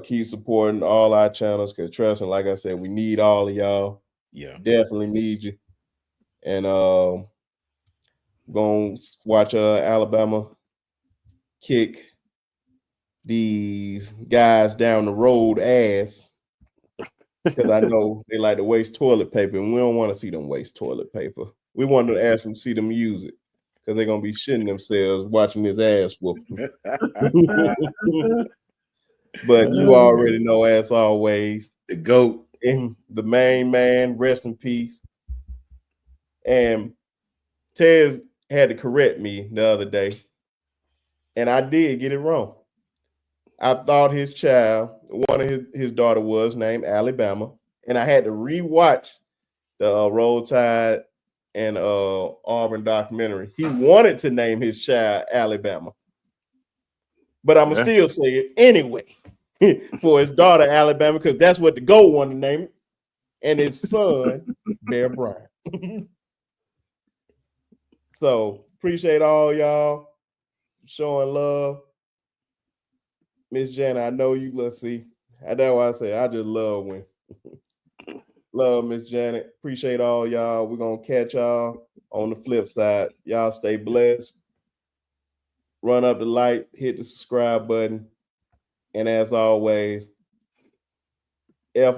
Keep supporting all our channels because trust me, like I said, we need all of y'all. Yeah, definitely need you. And Gonna watch Alabama kick these guys down the road ass because I know they like to waste toilet paper, and we don't want to see them waste toilet paper. We want to ask them, see them use it because they're gonna be shitting themselves watching this ass whooping. But you already know, as always, The GOAT. and the main man, rest in peace. And Tez had to correct me the other day, and I did get it wrong. I thought his child, one of his daughter, was named Alabama, and I had to rewatch the Roll Tide and Auburn documentary. He wanted to name his child Alabama, but I'm gonna still say it anyway for his daughter Alabama because that's what the GOAT wanted to name it, and his son Bear Bryant. So appreciate all y'all showing love. Miss Janet, I know you. Let's see. That's why I say I just love when. Love, Miss Janet. Appreciate all y'all. We're gonna catch y'all on the flip side. Y'all stay blessed. Run up the like, hit the subscribe button, and as always, F